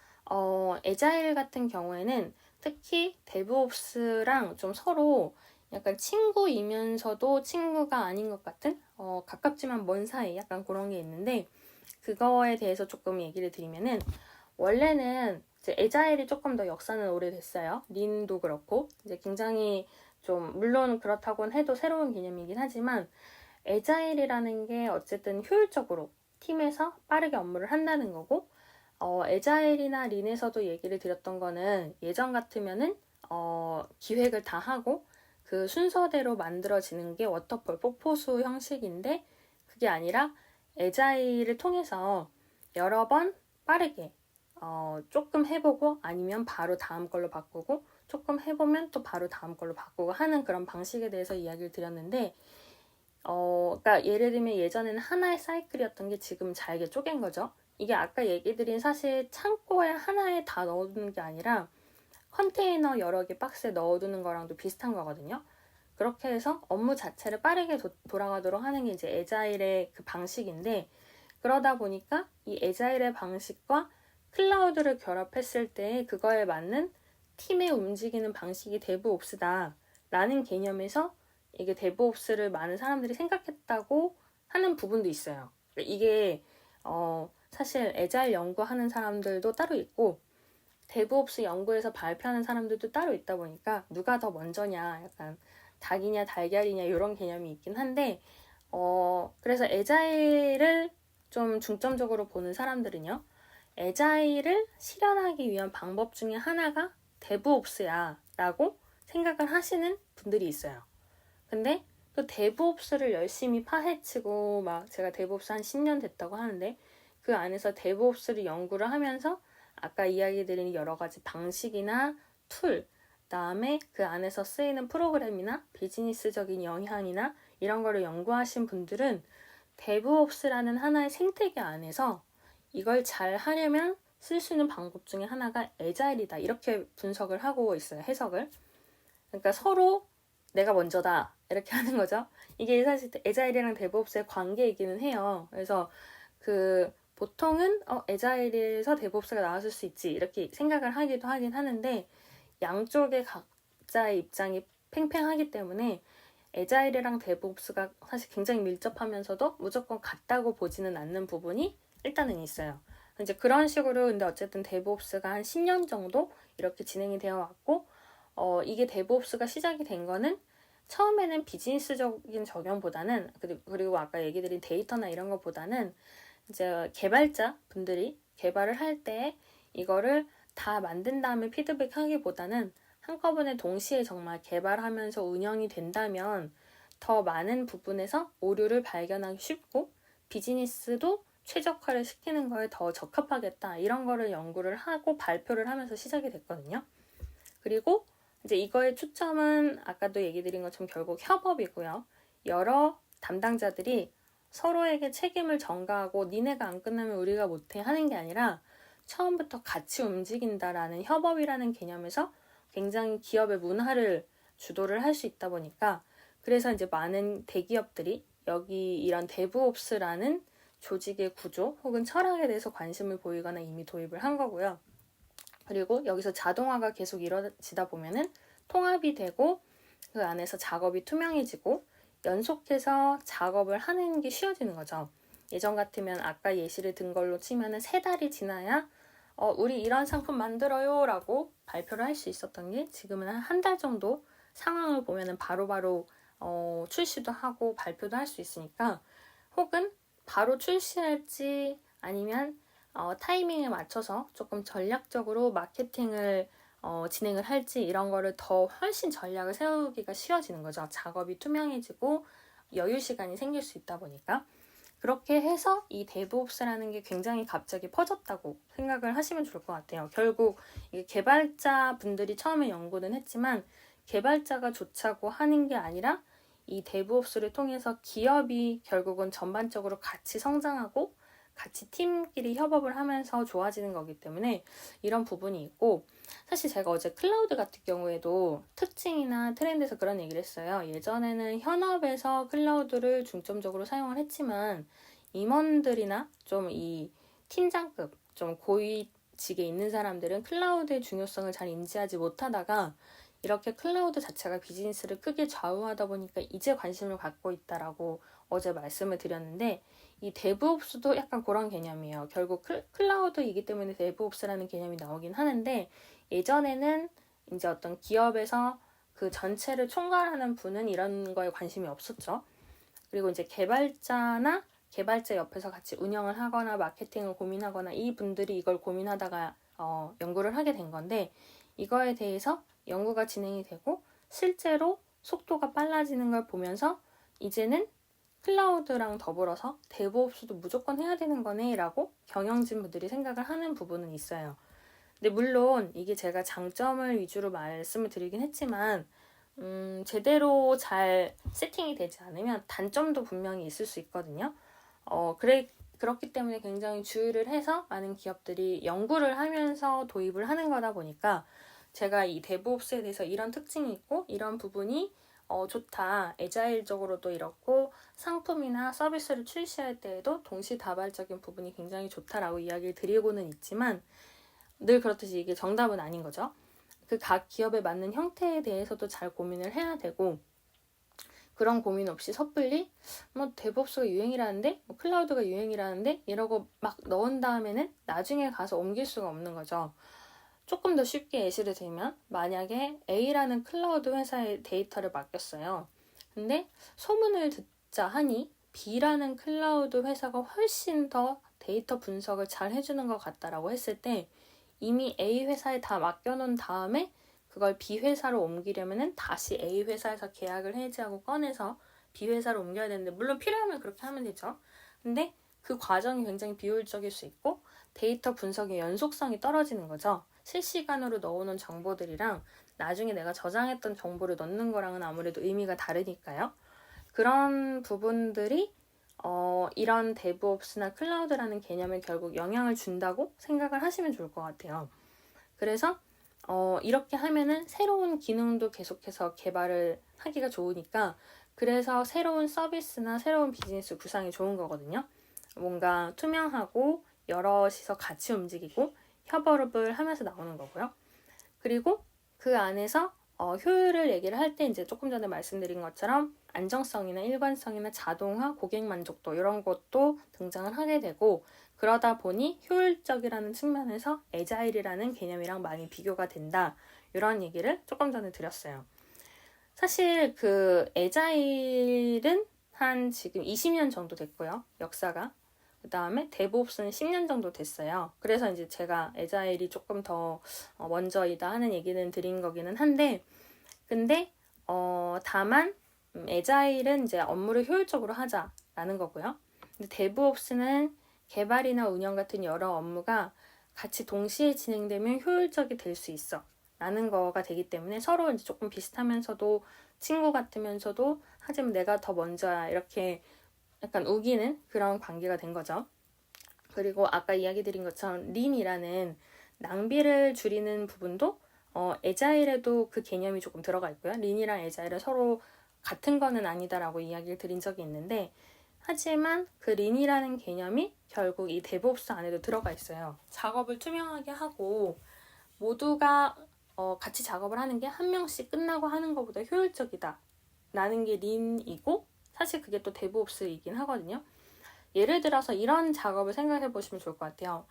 에자일 같은 경우에는 특히 데브옵스랑 좀 서로 약간 친구이면서도 친구가 아닌 것 같은 가깝지만 먼 사이 약간 그런 게 있는데 그거에 대해서 조금 얘기를 드리면은 원래는 이제 에자일이 조금 더 역사는 오래됐어요. 린도 그렇고 이제 굉장히 좀 물론 그렇다고는 해도 새로운 개념이긴 하지만 에자일이라는 게 어쨌든 효율적으로 팀에서 빠르게 업무를 한다는 거고 에자일이나 린에서도 얘기를 드렸던 거는 예전 같으면은 기획을 다 하고 그 순서대로 만들어지는 게 워터폴 폭포수 형식인데 그게 아니라 에자일을 통해서 여러 번 빠르게 조금 해보고 아니면 바로 다음 걸로 바꾸고 조금 해보면 또 바로 다음 걸로 바꾸고 하는 그런 방식에 대해서 이야기를 드렸는데, 그러니까 예를 들면 예전에는 하나의 사이클이었던 게 지금 잘게 쪼갠 거죠. 이게 아까 얘기 드린 사실 창고에 하나에 다 넣어두는 게 아니라 컨테이너 여러 개 박스에 넣어두는 거랑도 비슷한 거거든요. 그렇게 해서 업무 자체를 빠르게 돌아가도록 하는 게 이제 애자일의 그 방식인데, 그러다 보니까 이 애자일의 방식과 클라우드를 결합했을 때 그거에 맞는 팀의 움직이는 방식이 데브옵스다 라는 개념에서 이게 데브옵스를 많은 사람들이 생각했다고 하는 부분도 있어요. 이게 사실 애자일 연구하는 사람들도 따로 있고 데브옵스 연구에서 발표하는 사람들도 따로 있다 보니까 누가 더 먼저냐, 약간 닭이냐 달걀이냐 이런 개념이 있긴 한데, 그래서 애자일을 좀 중점적으로 보는 사람들은요, 애자일을 실현하기 위한 방법 중에 하나가 데브옵스야 라고 생각을 하시는 분들이 있어요. 근데 또 데브옵스를 열심히 파헤치고, 막 제가 데브옵스 한 10년 됐다고 하는데 그 안에서 데브옵스를 연구를 하면서 아까 이야기 드린 여러 가지 방식이나 툴, 그다음에 그 안에서 쓰이는 프로그램이나 비즈니스적인 영향이나 이런 거를 연구하신 분들은 데브옵스라는 하나의 생태계 안에서 이걸 잘 하려면 쓸 수 있는 방법 중에 하나가 애자일이다, 이렇게 분석을 하고 있어요. 해석을. 그러니까 서로 내가 먼저다 이렇게 하는 거죠. 이게 사실 애자일이랑 데브옵스의 관계이기는 해요. 그래서 보통은 애자일에서 데브옵스가 나왔을 수 있지 이렇게 생각을 하기도 하긴 하는데, 양쪽의 각자의 입장이 팽팽하기 때문에 애자일이랑 데브옵스가 사실 굉장히 밀접하면서도 무조건 같다고 보지는 않는 부분이 일단은 있어요. 이제 그런 식으로 근데 어쨌든 데브옵스가 한 10년 정도 이렇게 진행이 되어 왔고, 이게 데브옵스가 시작이 된 거는 처음에는 비즈니스적인 적용보다는, 그리고 아까 얘기 드린 데이터나 이런 것보다는 이제 개발자 분들이 개발을 할 때 이거를 다 만든 다음에 피드백하기보다는 한꺼번에 동시에 정말 개발하면서 운영이 된다면 더 많은 부분에서 오류를 발견하기 쉽고 비즈니스도 최적화를 시키는 거에 더 적합하겠다, 이런 거를 연구를 하고 발표를 하면서 시작이 됐거든요. 그리고 이제 이거의 초점은 아까도 얘기 드린 것처럼 결국 협업이고요. 여러 담당자들이 서로에게 책임을 전가하고 니네가 안 끝나면 우리가 못해 하는 게 아니라 처음부터 같이 움직인다라는 협업이라는 개념에서 굉장히 기업의 문화를 주도를 할 수 있다 보니까, 그래서 이제 많은 대기업들이 여기 이런 데브옵스라는 조직의 구조 혹은 철학에 대해서 관심을 보이거나 이미 도입을 한 거고요. 그리고 여기서 자동화가 계속 이루어지다 보면은 통합이 되고 그 안에서 작업이 투명해지고 연속해서 작업을 하는 게 쉬워지는 거죠. 예전 같으면 아까 예시를 든 걸로 치면은 3달이 지나야 우리 이런 상품 만들어요 라고 발표를 할 수 있었던 게 지금은 한 달 정도 상황을 보면은 바로바로 출시도 하고 발표도 할 수 있으니까, 혹은 바로 출시할지 아니면 타이밍에 맞춰서 조금 전략적으로 마케팅을 진행을 할지 이런 거를 더 훨씬 전략을 세우기가 쉬워지는 거죠. 작업이 투명해지고 여유 시간이 생길 수 있다 보니까. 그렇게 해서 이 데브옵스라는 게 굉장히 갑자기 퍼졌다고 생각을 하시면 좋을 것 같아요. 결국 이게 개발자 분들이 처음에 연구는 했지만 개발자가 좋자고 하는 게 아니라 이 데브옵스를 통해서 기업이 결국은 전반적으로 같이 성장하고 같이 팀끼리 협업을 하면서 좋아지는 거기 때문에 이런 부분이 있고, 사실 제가 어제 클라우드 같은 경우에도 특징이나 트렌드에서 그런 얘기를 했어요. 예전에는 현업에서 클라우드를 중점적으로 사용을 했지만 임원들이나 좀 이 팀장급, 좀 고위직에 있는 사람들은 클라우드의 중요성을 잘 인지하지 못하다가 이렇게 클라우드 자체가 비즈니스를 크게 좌우하다 보니까 이제 관심을 갖고 있다라고 어제 말씀을 드렸는데, 이 데브옵스도 약간 그런 개념이에요. 결국 클라우드이기 때문에 데브옵스라는 개념이 나오긴 하는데, 예전에는 이제 어떤 기업에서 그 전체를 총괄하는 분은 이런 거에 관심이 없었죠. 그리고 이제 개발자나 개발자 옆에서 같이 운영을 하거나 마케팅을 고민하거나 이 분들이 이걸 고민하다가 연구를 하게 된 건데, 이거에 대해서 연구가 진행이 되고 실제로 속도가 빨라지는 걸 보면서 이제는 클라우드랑 더불어서 데브옵스도 무조건 해야 되는 거네 라고 경영진 분들이 생각을 하는 부분은 있어요. 근데 물론 이게 제가 장점을 위주로 말씀을 드리긴 했지만 제대로 잘 세팅이 되지 않으면 단점도 분명히 있을 수 있거든요. 그렇기 때문에 굉장히 주의를 해서 많은 기업들이 연구를 하면서 도입을 하는 거다 보니까 제가 이 데브옵스에 대해서 이런 특징이 있고 이런 부분이 좋다. 애자일적으로도 이렇고 상품이나 서비스를 출시할 때에도 동시다발적인 부분이 굉장히 좋다라고 이야기를 드리고는 있지만 늘 그렇듯이 이게 정답은 아닌 거죠. 그 각 기업에 맞는 형태에 대해서도 잘 고민을 해야 되고 그런 고민 없이 섣불리 뭐 데브옵스가 유행이라는데 뭐 클라우드가 유행이라는데 이러고 막 넣은 다음에는 나중에 가서 옮길 수가 없는 거죠. 조금 더 쉽게 예시를 들면 만약에 A라는 클라우드 회사의 데이터를 맡겼어요. 근데 소문을 듣자 하니 B라는 클라우드 회사가 훨씬 더 데이터 분석을 잘 해주는 것 같다라고 했을 때 이미 A 회사에 다 맡겨놓은 다음에 그걸 B 회사로 옮기려면 다시 A 회사에서 계약을 해지하고 꺼내서 B 회사로 옮겨야 되는데 물론 필요하면 그렇게 하면 되죠. 근데 그 과정이 굉장히 비효율적일 수 있고 데이터 분석의 연속성이 떨어지는 거죠. 실시간으로 넣어놓은 정보들이랑 나중에 내가 저장했던 정보를 넣는 거랑은 아무래도 의미가 다르니까요. 그런 부분들이 이런 데브옵스나 클라우드라는 개념에 결국 영향을 준다고 생각을 하시면 좋을 것 같아요. 그래서 이렇게 하면은 새로운 기능도 계속해서 개발을 하기가 좋으니까 그래서 새로운 서비스나 새로운 비즈니스 구상이 좋은 거거든요. 뭔가 투명하고 여럿이서 같이 움직이고 협업을 하면서 나오는 거고요. 그리고 그 안에서 효율을 얘기를 할 때 이제 조금 전에 말씀드린 것처럼 안정성이나 일관성이나 자동화, 고객 만족도 이런 것도 등장을 하게 되고 그러다 보니 효율적이라는 측면에서 애자일이라는 개념이랑 많이 비교가 된다. 이런 얘기를 조금 전에 드렸어요. 사실 그 애자일은 한 지금 20년 정도 됐고요. 역사가. 그 다음에 데브옵스는 10년 정도 됐어요. 그래서 이제 제가 애자일이 조금 더 먼저이다 하는 얘기는 드린 거기는 한데 근데 다만 애자일은 이제 업무를 효율적으로 하자라는 거고요. 근데 데브옵스는 개발이나 운영 같은 여러 업무가 같이 동시에 진행되면 효율적이 될 수 있어 라는 거가 되기 때문에 서로 이제 조금 비슷하면서도 친구 같으면서도 하지만 내가 더 먼저야 이렇게 약간 우기는 그런 관계가 된 거죠. 그리고 아까 이야기 드린 것처럼 린이라는 낭비를 줄이는 부분도 애자일에도 그 개념이 조금 들어가 있고요. 린이랑 애자일은 서로 같은 거는 아니다라고 이야기를 드린 적이 있는데 하지만 그 린이라는 개념이 결국 이 데브옵스 안에도 들어가 있어요. 작업을 투명하게 하고 모두가 같이 작업을 하는 게 한 명씩 끝나고 하는 것보다 효율적이다 라는 게 린이고 사실 그게 또 데브옵스이긴 하거든요. 예를 들어서 이런 작업을 생각해 보시면 좋을 것 같아요.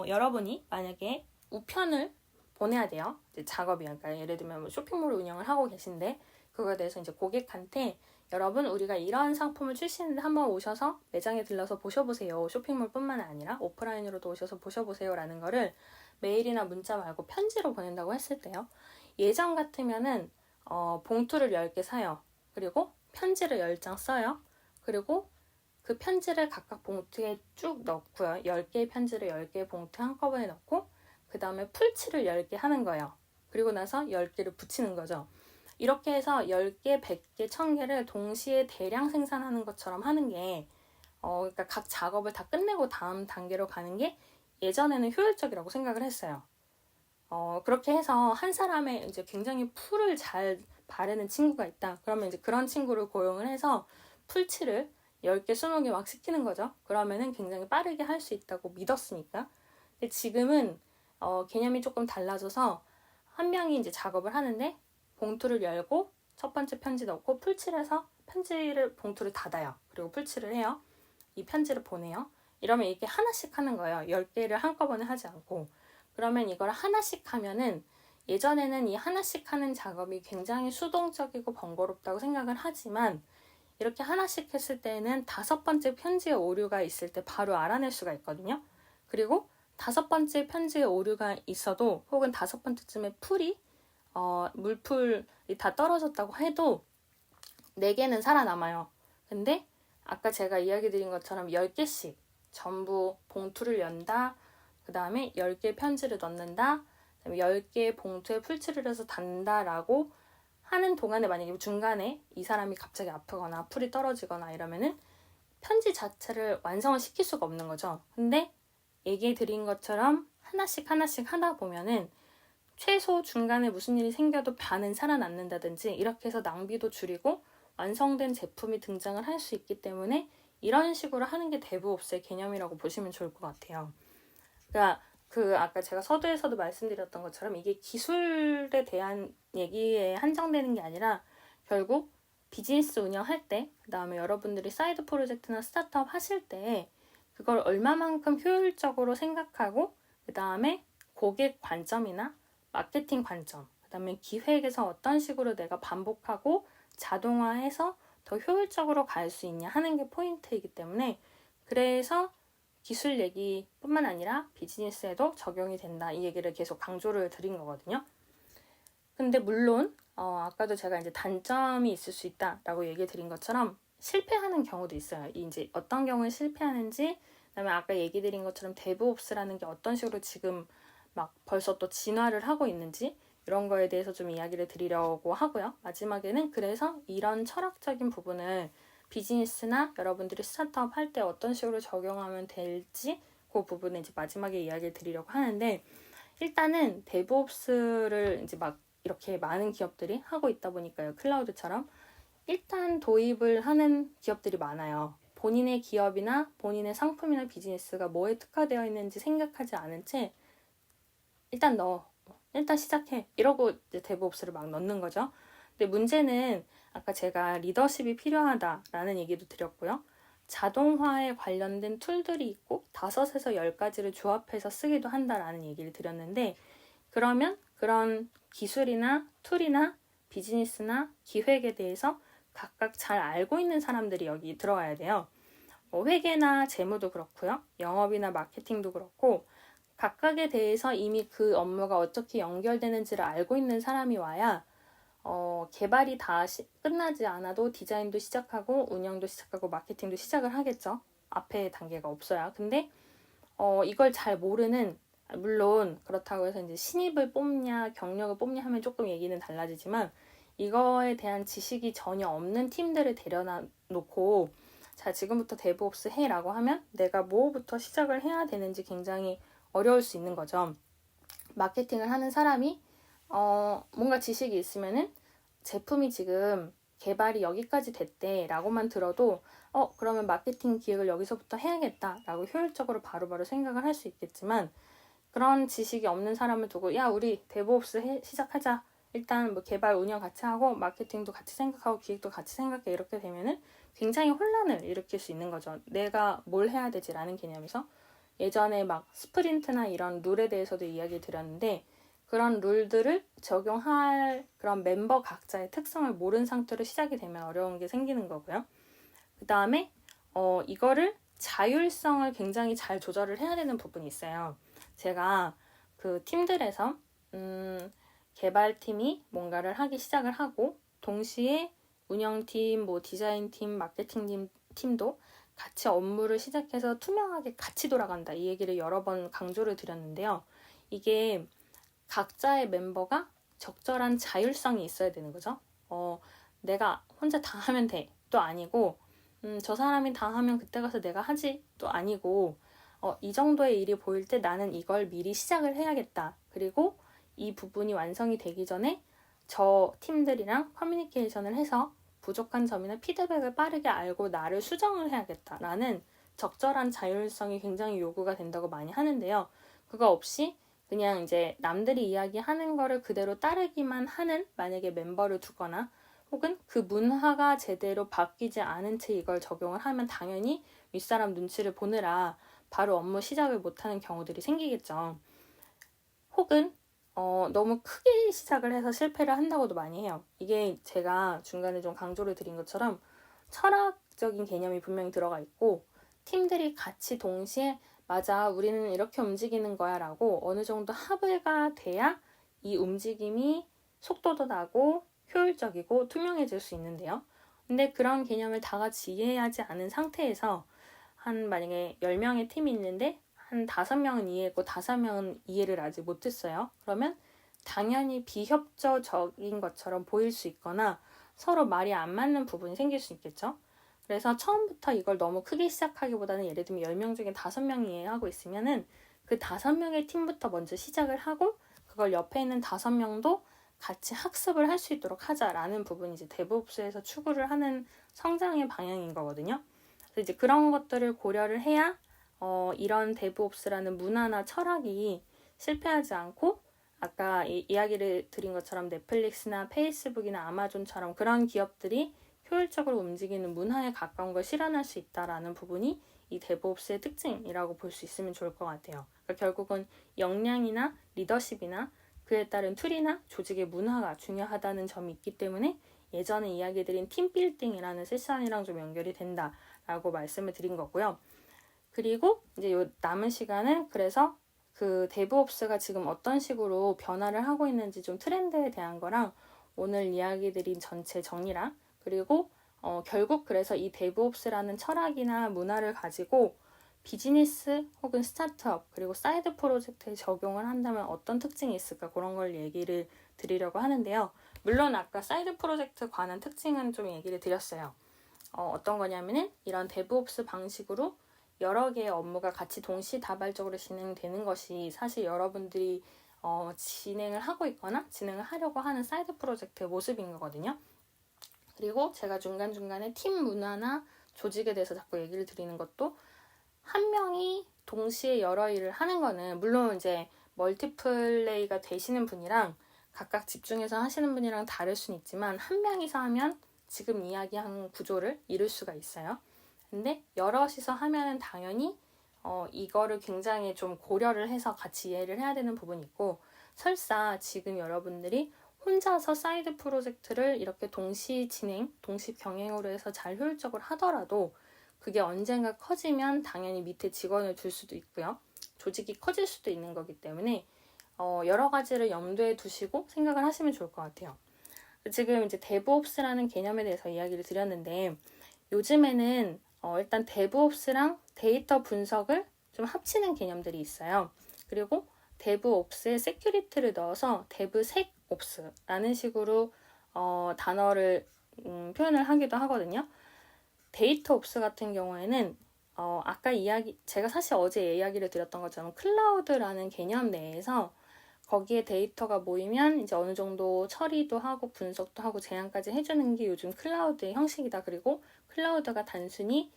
여러분이 만약에 우편을 보내야 돼요. 이제 작업이 그러니까 예를 들면 뭐 쇼핑몰을 운영을 하고 계신데 그거에 대해서 이제 고객한테 여러분 우리가 이런 상품을 출시했는데 한번 오셔서 매장에 들러서 보셔보세요. 쇼핑몰뿐만 아니라 오프라인으로도 오셔서 보셔보세요 라는 거를 메일이나 문자 말고 편지로 보낸다고 했을 때요. 예전 같으면은 봉투를 10개 사요. 그리고 편지를 10장 써요. 그리고 그 편지를 각각 봉투에 쭉 넣고요. 10개의 편지를 10개의 봉투에 한꺼번에 넣고 그 다음에 풀칠을 10개 하는 거예요. 그리고 나서 10개를 붙이는 거죠. 이렇게 해서 10개, 100개, 1000개를 동시에 대량 생산하는 것처럼 하는 게 그러니까 각 작업을 다 끝내고 다음 단계로 가는 게 예전에는 효율적이라고 생각을 했어요. 그렇게 해서 한 사람의 이제 굉장히 풀을 잘 바르는 친구가 있다. 그러면 이제 그런 친구를 고용을 해서 풀칠을 10개, 20개 막 시키는 거죠. 그러면은 굉장히 빠르게 할 수 있다고 믿었으니까. 근데 지금은 개념이 조금 달라져서 한 명이 이제 작업을 하는데 봉투를 열고 첫 번째 편지 넣고 풀칠해서 편지를 봉투를 닫아요. 그리고 풀칠을 해요. 이 편지를 보내요. 이러면 이게 하나씩 하는 거예요. 10개를 한꺼번에 하지 않고. 그러면 이걸 하나씩 하면은 예전에는 이 하나씩 하는 작업이 굉장히 수동적이고 번거롭다고 생각을 하지만 이렇게 하나씩 했을 때는 5번째 편지에 오류가 있을 때 바로 알아낼 수가 있거든요. 그리고 5번째 편지에 오류가 있어도 혹은 5번째쯤에 풀이 물풀이 다 떨어졌다고 해도 4개는 살아남아요. 근데 아까 제가 이야기 드린 것처럼 10개씩 전부 봉투를 연다, 그 그 다음에 10개의 편지를 넣는다. 그 다음에 10개의 봉투에 풀칠을 해서 단다라고 하는 동안에 만약에 중간에 이 사람이 갑자기 아프거나 풀이 떨어지거나 이러면은 편지 자체를 완성을 시킬 수가 없는 거죠. 근데 얘기해 드린 것처럼 하나씩 하다 보면은 최소 중간에 무슨 일이 생겨도 반은 살아남는다든지 이렇게 해서 낭비도 줄이고 완성된 제품이 등장을 할 수 있기 때문에 이런 식으로 하는 게 데브옵스의 개념이라고 보시면 좋을 것 같아요. 그러니까 아까 제가 서두에서도 말씀드렸던 것처럼 이게 기술에 대한 얘기에 한정되는 게 아니라 결국 비즈니스 운영할 때, 그 다음에 여러분들이 사이드 프로젝트나 스타트업 하실 때 그걸 얼마만큼 효율적으로 생각하고 그 다음에 고객 관점이나 마케팅 관점, 그 다음에 기획에서 어떤 식으로 내가 반복하고 자동화해서 더 효율적으로 갈 수 있냐 하는 게 포인트이기 때문에 그래서 기술 얘기뿐만 아니라 비즈니스에도 적용이 된다. 이 얘기를 계속 강조를 드린 거거든요. 근데 물론 아까도 제가 이제 단점이 있을 수 있다라고 얘기 드린 것처럼 실패하는 경우도 있어요. 이제 어떤 경우에 실패하는지, 그다음에 아까 얘기 드린 것처럼 데브옵스라는 게 어떤 식으로 지금 막 벌써 또 진화를 하고 있는지 이런 거에 대해서 좀 이야기를 드리려고 하고요. 마지막에는 그래서 이런 철학적인 부분을 비즈니스나 여러분들이 스타트업 할 때 어떤 식으로 적용하면 될지 그 부분을 이제 마지막에 이야기를 드리려고 하는데, 일단은 데브옵스를 이제 막 이렇게 많은 기업들이 하고 있다 보니까요. 클라우드처럼 일단 도입을 하는 기업들이 많아요. 본인의 기업이나 본인의 상품이나 비즈니스가 뭐에 특화되어 있는지 생각하지 않은 채 일단 시작해 이러고 이제 데브옵스를 막 넣는 거죠. 근데 문제는 아까 제가 리더십이 필요하다라는 얘기도 드렸고요. 자동화에 관련된 툴들이 있고 5에서 10가지를 조합해서 쓰기도 한다라는 얘기를 드렸는데, 그러면 그런 기술이나 툴이나 비즈니스나 기획에 대해서 각각 잘 알고 있는 사람들이 여기 들어가야 돼요. 회계나 재무도 그렇고요. 영업이나 마케팅도 그렇고 각각에 대해서 이미 그 업무가 어떻게 연결되는지를 알고 있는 사람이 와야 개발이 다 끝나지 않아도 디자인도 시작하고 운영도 시작하고 마케팅도 시작을 하겠죠. 앞에 단계가 없어야. 근데 이걸 잘 모르는, 물론 그렇다고 해서 이제 신입을 뽑냐 경력을 뽑냐 하면 조금 얘기는 달라지지만 이거에 대한 지식이 전혀 없는 팀들을 데려다 놓고 자 지금부터 데브옵스 해라고 하면 내가 뭐부터 시작을 해야 되는지 굉장히 어려울 수 있는 거죠. 마케팅을 하는 사람이 뭔가 지식이 있으면은 제품이 지금 개발이 여기까지 됐대 라고만 들어도 그러면 마케팅 기획을 여기서부터 해야겠다 라고 효율적으로 바로바로 생각을 할 수 있겠지만, 그런 지식이 없는 사람을 두고 야 우리 데브옵스 시작하자, 일단 뭐 개발 운영 같이 하고 마케팅도 같이 생각하고 기획도 같이 생각해 이렇게 되면은 굉장히 혼란을 일으킬 수 있는 거죠. 내가 뭘 해야 되지라는 개념에서. 예전에 막 스프린트나 이런 룰에 대해서도 이야기 드렸는데 그런 룰들을 적용할 그런 멤버 각자의 특성을 모른 상태로 시작이 되면 어려운 게 생기는 거고요. 그 다음에 이거를 자율성을 굉장히 잘 조절을 해야 되는 부분이 있어요. 제가 그 팀들에서 개발팀이 뭔가를 하기 시작을 하고 동시에 운영팀, 뭐 디자인팀, 마케팅팀도 같이 업무를 시작해서 투명하게 같이 돌아간다. 이 얘기를 여러 번 강조를 드렸는데요. 이게 각자의 멤버가 적절한 자율성이 있어야 되는 거죠. 내가 혼자 다 하면 돼. 또 아니고 저 사람이 다 하면 그때 가서 내가 하지. 또 아니고 이 정도의 일이 보일 때 나는 이걸 미리 시작을 해야겠다. 그리고 이 부분이 완성이 되기 전에 저 팀들이랑 커뮤니케이션을 해서 부족한 점이나 피드백을 빠르게 알고 나를 수정을 해야겠다라는 적절한 자율성이 굉장히 요구가 된다고 많이 하는데요. 그거 없이 그냥 이제 남들이 이야기하는 거를 그대로 따르기만 하는 만약에 멤버를 두거나 혹은 그 문화가 제대로 바뀌지 않은 채 이걸 적용을 하면 당연히 윗사람 눈치를 보느라 바로 업무 시작을 못하는 경우들이 생기겠죠. 혹은 너무 크게 시작을 해서 실패를 한다고도 많이 해요. 이게 제가 중간에 좀 강조를 드린 것처럼 철학적인 개념이 분명히 들어가 있고 팀들이 같이 동시에 맞아 우리는 이렇게 움직이는 거야 라고 어느 정도 합의가 돼야 이 움직임이 속도도 나고 효율적이고 투명해질 수 있는데요. 근데 그런 개념을 다 같이 이해하지 않은 상태에서 만약에 10명의 팀이 있는데 한 5명은 이해했고 5명은 이해를 아직 못했어요. 그러면 당연히 비협조적인 것처럼 보일 수 있거나 서로 말이 안 맞는 부분이 생길 수 있겠죠. 그래서 처음부터 이걸 너무 크게 시작하기보다는 예를 들면 10명 중에 5명이 이해하고 있으면은 그 5명의 팀부터 먼저 시작을 하고 그걸 옆에 있는 5명도 같이 학습을 할 수 있도록 하자라는 부분이 이제 데브옵스에서 추구를 하는 성장의 방향인 거거든요. 그래서 이제 그런 것들을 고려를 해야 이런 데브옵스라는 문화나 철학이 실패하지 않고 아까 이야기를 드린 것처럼 넷플릭스나 페이스북이나 아마존처럼 그런 기업들이 효율적으로 움직이는 문화에 가까운 걸 실현할 수 있다라는 부분이 이 데브옵스의 특징이라고 볼 수 있으면 좋을 것 같아요. 그러니까 결국은 역량이나 리더십이나 그에 따른 툴이나 조직의 문화가 중요하다는 점이 있기 때문에 예전에 이야기드린 팀빌딩이라는 세션이랑 좀 연결이 된다라고 말씀을 드린 거고요. 그리고 이제 요 남은 시간은 그래서 그 데브옵스가 지금 어떤 식으로 변화를 하고 있는지 좀 트렌드에 대한 거랑 오늘 이야기 드린 전체 정리랑 그리고 결국 그래서 이 데브옵스라는 철학이나 문화를 가지고 비즈니스 혹은 스타트업 그리고 사이드 프로젝트에 적용을 한다면 어떤 특징이 있을까 그런 걸 얘기를 드리려고 하는데요. 물론 아까 사이드 프로젝트 관한 특징은 좀 얘기를 드렸어요. 어떤 거냐면은 이런 데브옵스 방식으로 여러 개의 업무가 같이 동시다발적으로 진행되는 것이 사실 여러분들이 진행을 하고 있거나 진행을 하려고 하는 사이드 프로젝트의 모습인 거거든요. 그리고 제가 중간중간에 팀 문화나 조직에 대해서 자꾸 얘기를 드리는 것도 한 명이 동시에 여러 일을 하는 거는 물론 이제 멀티플레이가 되시는 분이랑 각각 집중해서 하시는 분이랑 다를 수는 있지만 한 명이서 하면 지금 이야기한 구조를 이룰 수가 있어요. 근데 여럿이서 하면은 당연히 이거를 굉장히 좀 고려를 해서 같이 이해를 해야 되는 부분이 있고 설사 지금 여러분들이 혼자서 사이드 프로젝트를 이렇게 동시 진행, 동시 병행으로 해서 잘 효율적으로 하더라도 그게 언젠가 커지면 당연히 밑에 직원을 둘 수도 있고요. 조직이 커질 수도 있는 거기 때문에 여러 가지를 염두에 두시고 생각을 하시면 좋을 것 같아요. 지금 이제 데브옵스라는 개념에 대해서 이야기를 드렸는데 요즘에는 일단 데브옵스랑 데이터 분석을 좀 합치는 개념들이 있어요. 그리고 데브옵스에 세큐리티를 넣어서 데브섹옵스라는 식으로 단어를 표현을 하기도 하거든요. 데이터 옵스 같은 경우에는 아까 제가 사실 어제 이야기를 드렸던 것처럼 클라우드라는 개념 내에서 거기에 데이터가 모이면 이제 어느 정도 처리도 하고 분석도 하고 제안까지 해주는 게 요즘 클라우드의 형식이다. 그리고 클라우드가 단순히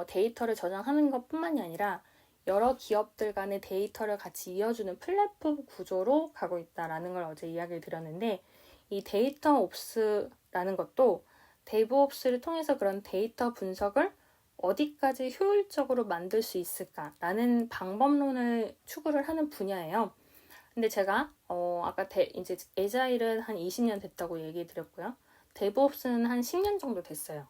데이터를 저장하는 것뿐만이 아니라 여러 기업들 간의 데이터를 같이 이어주는 플랫폼 구조로 가고 있다라는 걸 어제 이야기를 드렸는데 이 데이터 옵스라는 것도 데브옵스를 통해서 그런 데이터 분석을 어디까지 효율적으로 만들 수 있을까라는 방법론을 추구를 하는 분야예요. 근데 제가 아까 이제 에자일은 한 20년 됐다고 얘기 드렸고요. 데브옵스는 한 10년 정도 됐어요.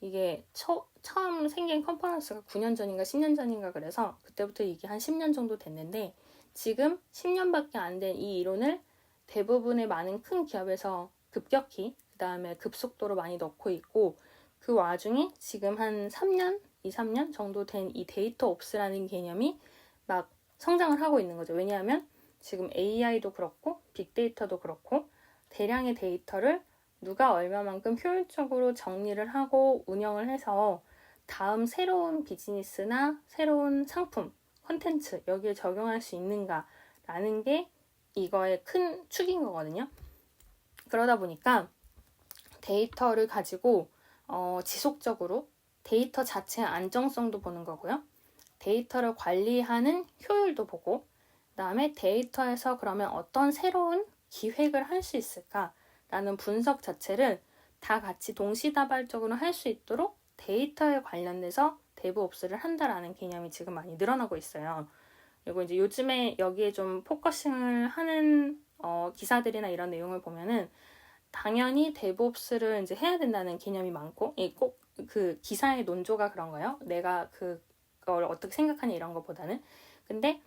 이게 처음 생긴 컨퍼런스가 9년 전인가 10년 전인가 그래서 그때부터 이게 한 10년 정도 됐는데 지금 10년밖에 안 된 이 이론을 대부분의 많은 큰 기업에서 급격히 그 다음에 급속도로 많이 넣고 있고 그 와중에 지금 한 3년, 2, 3년 정도 된 이 데이터 옵스라는 개념이 막 성장을 하고 있는 거죠. 왜냐하면 지금 AI도 그렇고 빅데이터도 그렇고 대량의 데이터를 누가 얼마만큼 효율적으로 정리를 하고 운영을 해서 다음 새로운 비즈니스나 새로운 상품, 콘텐츠 여기에 적용할 수 있는가라는 게 이거의 큰 축인 거거든요. 그러다 보니까 데이터를 가지고 지속적으로 데이터 자체의 안정성도 보는 거고요. 데이터를 관리하는 효율도 보고 그 다음에 데이터에서 그러면 어떤 새로운 기획을 할 수 있을까라는 분석 자체를 다 같이 동시다발적으로 할 수 있도록 데이터에 관련돼서 데브옵스를 한다라는 개념이 지금 많이 늘어나고 있어요. 그리고 이제 요즘에 여기에 좀 포커싱을 하는 기사들이나 이런 내용을 보면은 당연히 데브옵스를 이제 해야 된다는 개념이 많고 꼭 그 기사의 논조가 그런 거예요. 내가 그걸 어떻게 생각하냐 이런 것보다는 근데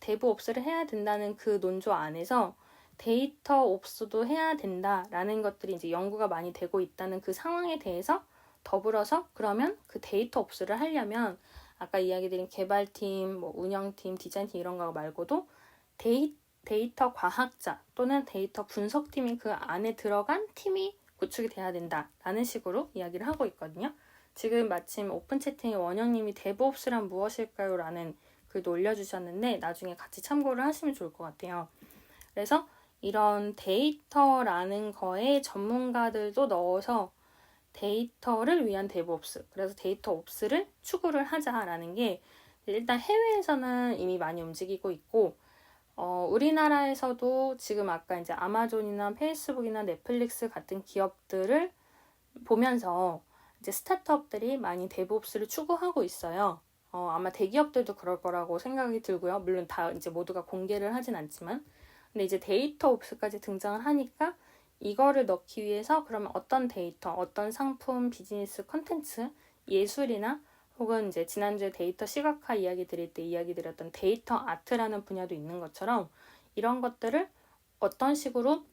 데브옵스를 해야 된다는 그 논조 안에서 데이터 옵스도 해야 된다라는 것들이 이제 연구가 많이 되고 있다는 그 상황에 대해서 더불어서 그러면 그 데이터 옵스를 하려면 아까 이야기드린 개발팀, 뭐 운영팀, 디자인팀 이런 거 말고도 데이터 과학자 또는 데이터 분석팀이 그 안에 들어간 팀이 구축이 돼야 된다라는 식으로 이야기를 하고 있거든요. 지금 마침 오픈 채팅에 원영님이 데브옵스란 무엇일까요? 라는 글도 올려주셨는데 나중에 같이 참고를 하시면 좋을 것 같아요. 그래서 이런 데이터라는 거에 전문가들도 넣어서 데이터를 위한 데브옵스, 그래서 데이터 옵스를 추구를 하자라는 게 일단 해외에서는 이미 많이 움직이고 있고 우리나라에서도 지금 아까 이제 아마존이나 페이스북이나 넷플릭스 같은 기업들을 보면서 이제 스타트업들이 많이 데브옵스를 추구하고 있어요. 아마 대기업들도 그럴 거라고 생각이 들고요. 물론 다 이제 모두가 공개를 하진 않지만. 근데 이제 데이터 옵스까지 등장을 하니까 이거를 넣기 위해서 그러면 어떤 데이터, 어떤 상품, 비즈니스, 컨텐츠, 예술이나 혹은 이제 지난주에 데이터 시각화 이야기 드릴 때 이야기 드렸던 데이터 아트라는 분야도 있는 것처럼 이런 것들을 어떤 식으로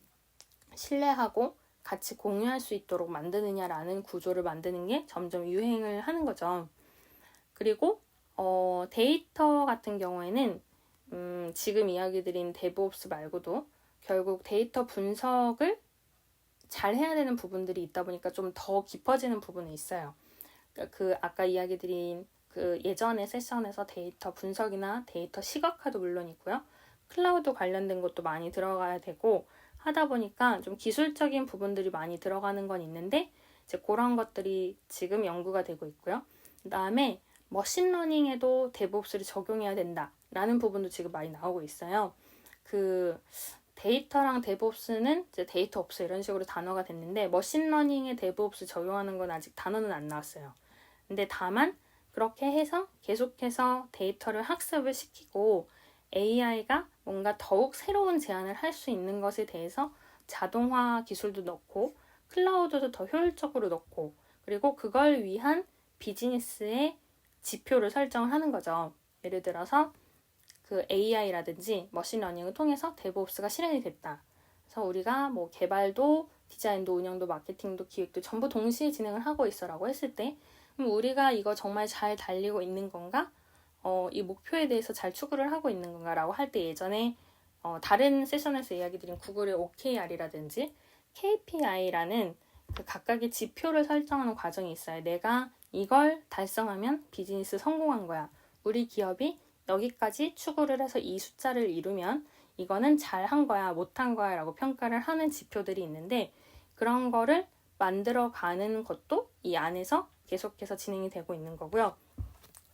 신뢰하고 같이 공유할 수 있도록 만드느냐라는 구조를 만드는 게 점점 유행을 하는 거죠. 그리고 데이터 같은 경우에는 지금 이야기 드린 데브옵스 말고도 결국 데이터 분석을 잘 해야 되는 부분들이 있다 보니까 좀 더 깊어지는 부분이 있어요. 그 아까 이야기 드린 그 예전의 세션에서 데이터 분석이나 데이터 시각화도 물론 있고요. 클라우드 관련된 것도 많이 들어가야 되고 하다 보니까 좀 기술적인 부분들이 많이 들어가는 건 있는데 이제 그런 것들이 지금 연구가 되고 있고요. 그 다음에 머신러닝에도 데브옵스를 적용해야 된다라는 부분도 지금 많이 나오고 있어요. 그 데이터랑 데브옵스는 이제 데이터 옵스 이런 식으로 단어가 됐는데 머신러닝에 데브옵스 적용하는 건 아직 단어는 안 나왔어요. 근데 다만 그렇게 해서 계속해서 데이터를 학습을 시키고 AI가 뭔가 더욱 새로운 제안을 할 수 있는 것에 대해서 자동화 기술도 넣고 클라우드도 더 효율적으로 넣고 그리고 그걸 위한 비즈니스의 지표를 설정을 하는 거죠. 예를 들어서 그 AI라든지 머신러닝을 통해서 데브옵스가 실현이 됐다. 그래서 우리가 뭐 개발도 디자인도 운영도 마케팅도 기획도 전부 동시에 진행을 하고 있어라고 했을 때 그럼 우리가 이거 정말 잘 달리고 있는 건가? 이 목표에 대해서 잘 추구를 하고 있는 건가라고 할 때 예전에 다른 세션에서 이야기 드린 구글의 OKR이라든지 KPI라는 그 각각의 지표를 설정하는 과정이 있어요. 내가 이걸 달성하면 비즈니스 성공한 거야. 우리 기업이 여기까지 추구를 해서 이 숫자를 이루면 이거는 잘한 거야, 못한 거야 라고 평가를 하는 지표들이 있는데 그런 거를 만들어가는 것도 이 안에서 계속해서 진행이 되고 있는 거고요.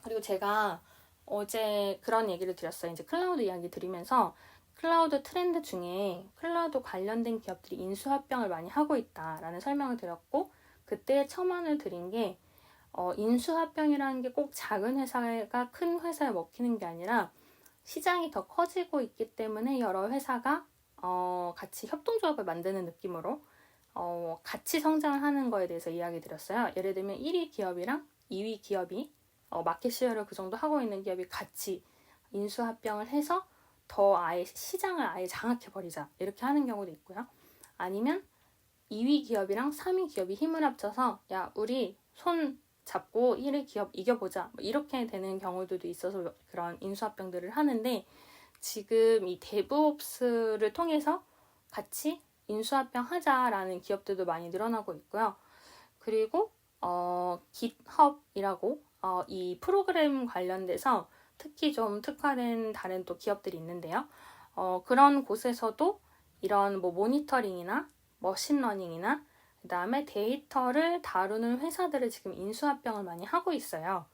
그리고 제가 어제 그런 얘기를 드렸어요. 이제 클라우드 이야기 드리면서 클라우드 트렌드 중에 클라우드 관련된 기업들이 인수합병을 많이 하고 있다라는 설명을 드렸고 그때 첨언을 드린 게 인수합병이라는 게 꼭 작은 회사가 큰 회사에 먹히는 게 아니라 시장이 더 커지고 있기 때문에 여러 회사가 같이 협동조합을 만드는 느낌으로 같이 성장을 하는 거에 대해서 이야기 드렸어요. 예를 들면 1위 기업이랑 2위 기업이 마켓시어를 그 정도 하고 있는 기업이 같이 인수합병을 해서 더 아예 시장을 아예 장악해버리자 이렇게 하는 경우도 있고요. 아니면 2위 기업이랑 3위 기업이 힘을 합쳐서 야 우리 손 잡고 1위 기업 이겨보자 이렇게 되는 경우들도 있어서 그런 인수합병들을 하는데 지금 이 데브옵스를 통해서 같이 인수합병 하자라는 기업들도 많이 늘어나고 있고요. 그리고 깃헙이라고 이 프로그램 관련돼서 특히 좀 특화된 다른 또 기업들이 있는데요. 그런 곳에서도 이런 뭐 모니터링이나 머신러닝이나 그 다음에 데이터를 다루는 회사들을 지금 인수합병을 많이 하고 있어요.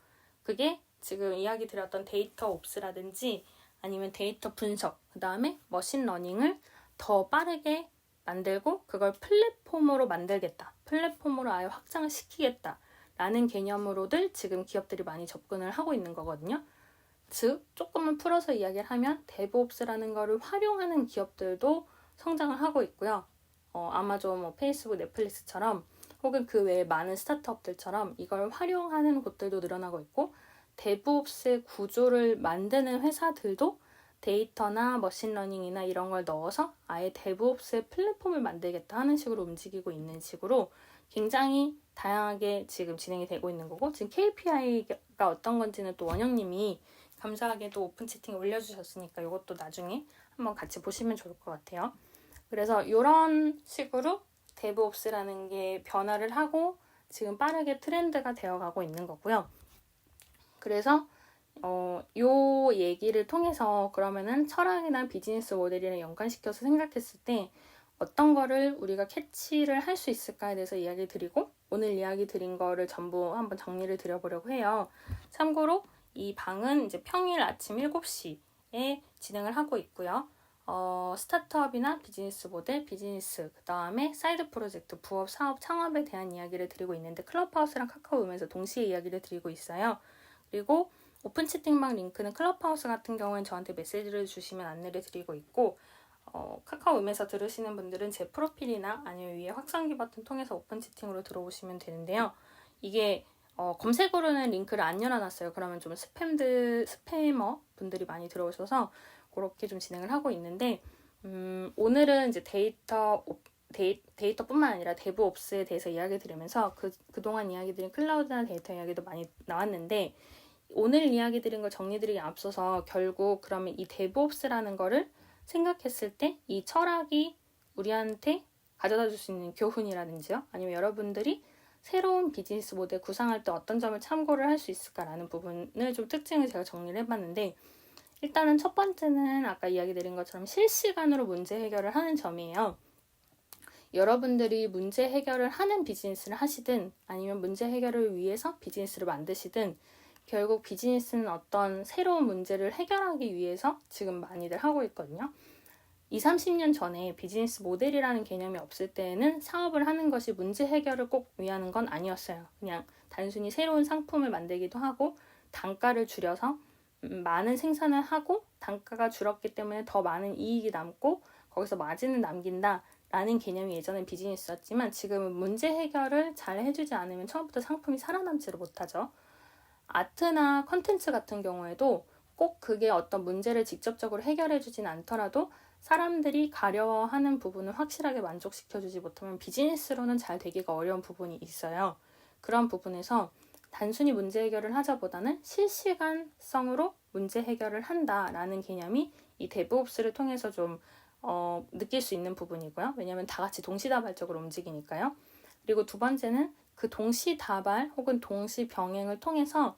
그게 지금 이야기 드렸던 데이터 옵스라든지 아니면 데이터 분석, 그 다음에 머신러닝을 더 빠르게 만들고 그걸 플랫폼으로 만들겠다. 플랫폼으로 아예 확장을 시키겠다. 라는 개념으로들 지금 기업들이 많이 접근을 하고 있는 거거든요. 즉, 조금만 풀어서 이야기를 하면 데브옵스라는 거를 활용하는 기업들도 성장을 하고 있고요. 아마존, 뭐 페이스북, 넷플릭스처럼 혹은 그 외에 많은 스타트업들처럼 이걸 활용하는 곳들도 늘어나고 있고 데브옵스의 구조를 만드는 회사들도 데이터나 머신러닝이나 이런 걸 넣어서 아예 데브옵스의 플랫폼을 만들겠다 하는 식으로 움직이고 있는 식으로 굉장히 다양하게 지금 진행이 되고 있는 거고, 지금 KPI가 어떤 건지는 또 원영님이 감사하게도 오픈 채팅에 올려주셨으니까 이것도 나중에 한번 같이 보시면 좋을 것 같아요. 그래서 이런 식으로 데브옵스라는 게 변화를 하고 지금 빠르게 트렌드가 되어가고 있는 거고요. 그래서 요 얘기를 통해서 그러면은 철학이나 비즈니스 모델이랑 연관시켜서 생각했을 때 어떤 거를 우리가 캐치를 할 수 있을까에 대해서 이야기 드리고, 오늘 이야기 드린 거를 전부 한번 정리를 드려보려고 해요. 참고로 이 방은 이제 평일 아침 7시에 진행을 하고 있고요. 스타트업이나 비즈니스 모델, 비즈니스, 그 다음에 사이드 프로젝트, 부업, 사업, 창업에 대한 이야기를 드리고 있는데 클럽하우스랑 카카오룸에서 동시에 이야기를 드리고 있어요. 그리고 오픈 채팅방 링크는 클럽하우스 같은 경우는 저한테 메시지를 주시면 안내를 드리고 있고, 카카오룸에서 들으시는 분들은 제 프로필이나 아니면 위에 확산기 버튼 통해서 오픈 채팅으로 들어오시면 되는데요. 이게 검색으로는 링크를 안 열어놨어요. 그러면 좀 스패머 분들이 많이 들어오셔서 그렇게 좀 진행을 하고 있는데, 오늘은 이제 데이터뿐만 아니라 데브옵스에 대해서 이야기 드리면서 그동안 이야기 드린 클라우드나 데이터 이야기도 많이 나왔는데, 오늘 이야기 드린 걸 정리드리기 앞서서 결국 그러면 이 데브옵스라는 거를 생각했을 때 이 철학이 우리한테 가져다 줄 수 있는 교훈이라든지요, 아니면 여러분들이 새로운 비즈니스 모델 구상할 때 어떤 점을 참고를 할 수 있을까라는 부분을 좀 특징을 제가 정리를 해봤는데, 일단은 첫 번째는 아까 이야기 드린 것처럼 실시간으로 문제 해결을 하는 점이에요. 여러분들이 문제 해결을 하는 비즈니스를 하시든 아니면 문제 해결을 위해서 비즈니스를 만드시든 결국 비즈니스는 어떤 새로운 문제를 해결하기 위해서 지금 많이들 하고 있거든요. 20, 30년 전에 비즈니스 모델이라는 개념이 없을 때에는 사업을 하는 것이 문제 해결을 꼭 위하는 건 아니었어요. 그냥 단순히 새로운 상품을 만들기도 하고 단가를 줄여서 많은 생산을 하고 단가가 줄었기 때문에 더 많은 이익이 남고 거기서 마진을 남긴다 라는 개념이 예전엔 비즈니스였지만, 지금은 문제 해결을 잘 해주지 않으면 처음부터 상품이 살아남지를 못하죠. 아트나 컨텐츠 같은 경우에도 꼭 그게 어떤 문제를 직접적으로 해결해주진 않더라도 사람들이 가려워하는 부분을 확실하게 만족시켜주지 못하면 비즈니스로는 잘 되기가 어려운 부분이 있어요. 그런 부분에서 단순히 문제 해결을 하자보다는 실시간성으로 문제 해결을 한다라는 개념이 이 데브옵스를 통해서 좀 느낄 수 있는 부분이고요. 왜냐하면 다 같이 동시다발적으로 움직이니까요. 그리고 두 번째는 그 동시다발 혹은 동시병행을 통해서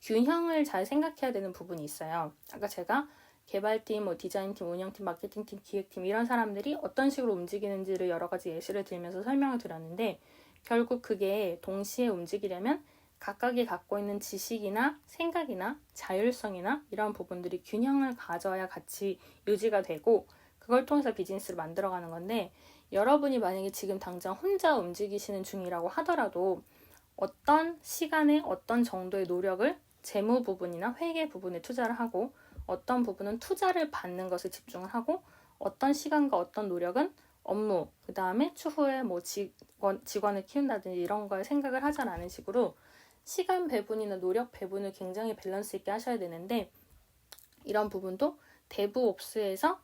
균형을 잘 생각해야 되는 부분이 있어요. 아까 제가 개발팀, 디자인팀, 운영팀, 마케팅팀, 기획팀 이런 사람들이 어떤 식으로 움직이는지를 여러 가지 예시를 들면서 설명을 드렸는데, 결국 그게 동시에 움직이려면 각각이 갖고 있는 지식이나 생각이나 자율성이나 이런 부분들이 균형을 가져야 같이 유지가 되고 그걸 통해서 비즈니스를 만들어가는 건데, 여러분이 만약에 지금 당장 혼자 움직이시는 중이라고 하더라도 어떤 시간에 어떤 정도의 노력을 재무 부분이나 회계 부분에 투자를 하고 어떤 부분은 투자를 받는 것에 집중을 하고 어떤 시간과 어떤 노력은 업무, 그 다음에 추후에 뭐 직원을 키운다든지 이런 걸 생각을 하자라는 식으로 시간 배분이나 노력 배분을 굉장히 밸런스 있게 하셔야 되는데, 이런 부분도 데브옵스에서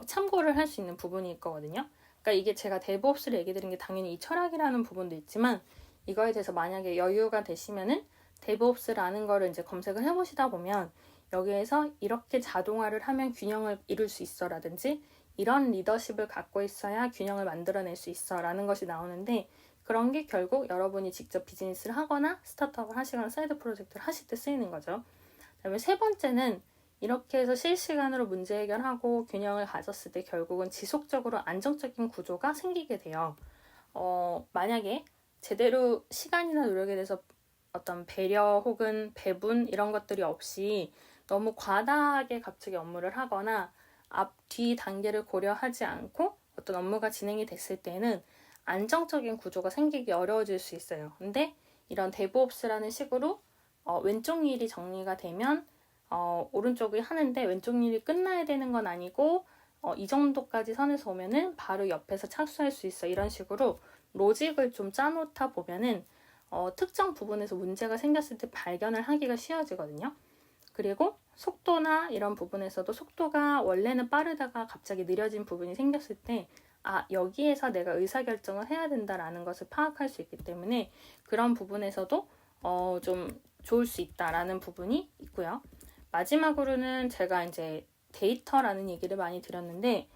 참고를 할 수 있는 부분일 거거든요. 그러니까 이게 제가 데브옵스를 얘기 드린 게 당연히 이 철학이라는 부분도 있지만, 이거에 대해서 만약에 여유가 되시면은 데브옵스라는 거를 이제 검색을 해보시다 보면 여기에서 이렇게 자동화를 하면 균형을 이룰 수 있어 라든지 이런 리더십을 갖고 있어야 균형을 만들어낼 수 있어 라는 것이 나오는데, 그런 게 결국 여러분이 직접 비즈니스를 하거나 스타트업을 하시거나 사이드 프로젝트를 하실 때 쓰이는 거죠. 그다음에 세 번째는 이렇게 해서 실시간으로 문제 해결하고 균형을 가졌을 때 결국은 지속적으로 안정적인 구조가 생기게 돼요. 만약에 제대로 시간이나 노력에 대해서 어떤 배려 혹은 배분 이런 것들이 없이 너무 과다하게 갑자기 업무를 하거나 앞, 뒤 단계를 고려하지 않고 어떤 업무가 진행이 됐을 때는 안정적인 구조가 생기기 어려워질 수 있어요. 근데 이런 데브옵스라는 식으로 왼쪽 일이 정리가 되면 오른쪽이 하는데 왼쪽 일이 끝나야 되는 건 아니고 이 정도까지 선에서 오면은 바로 옆에서 착수할 수 있어. 이런 식으로 로직을 좀 짜놓다 보면은 특정 부분에서 문제가 생겼을 때 발견을 하기가 쉬워지거든요. 그리고 속도나 이런 부분에서도 속도가 원래는 빠르다가 갑자기 느려진 부분이 생겼을 때 여기에서 내가 의사결정을 해야 된다라는 것을 파악할 수 있기 때문에 그런 부분에서도 좀 좋을 수 있다라는 부분이 있고요. 마지막으로는 제가 이제 데이터라는 얘기를 많이 드렸는데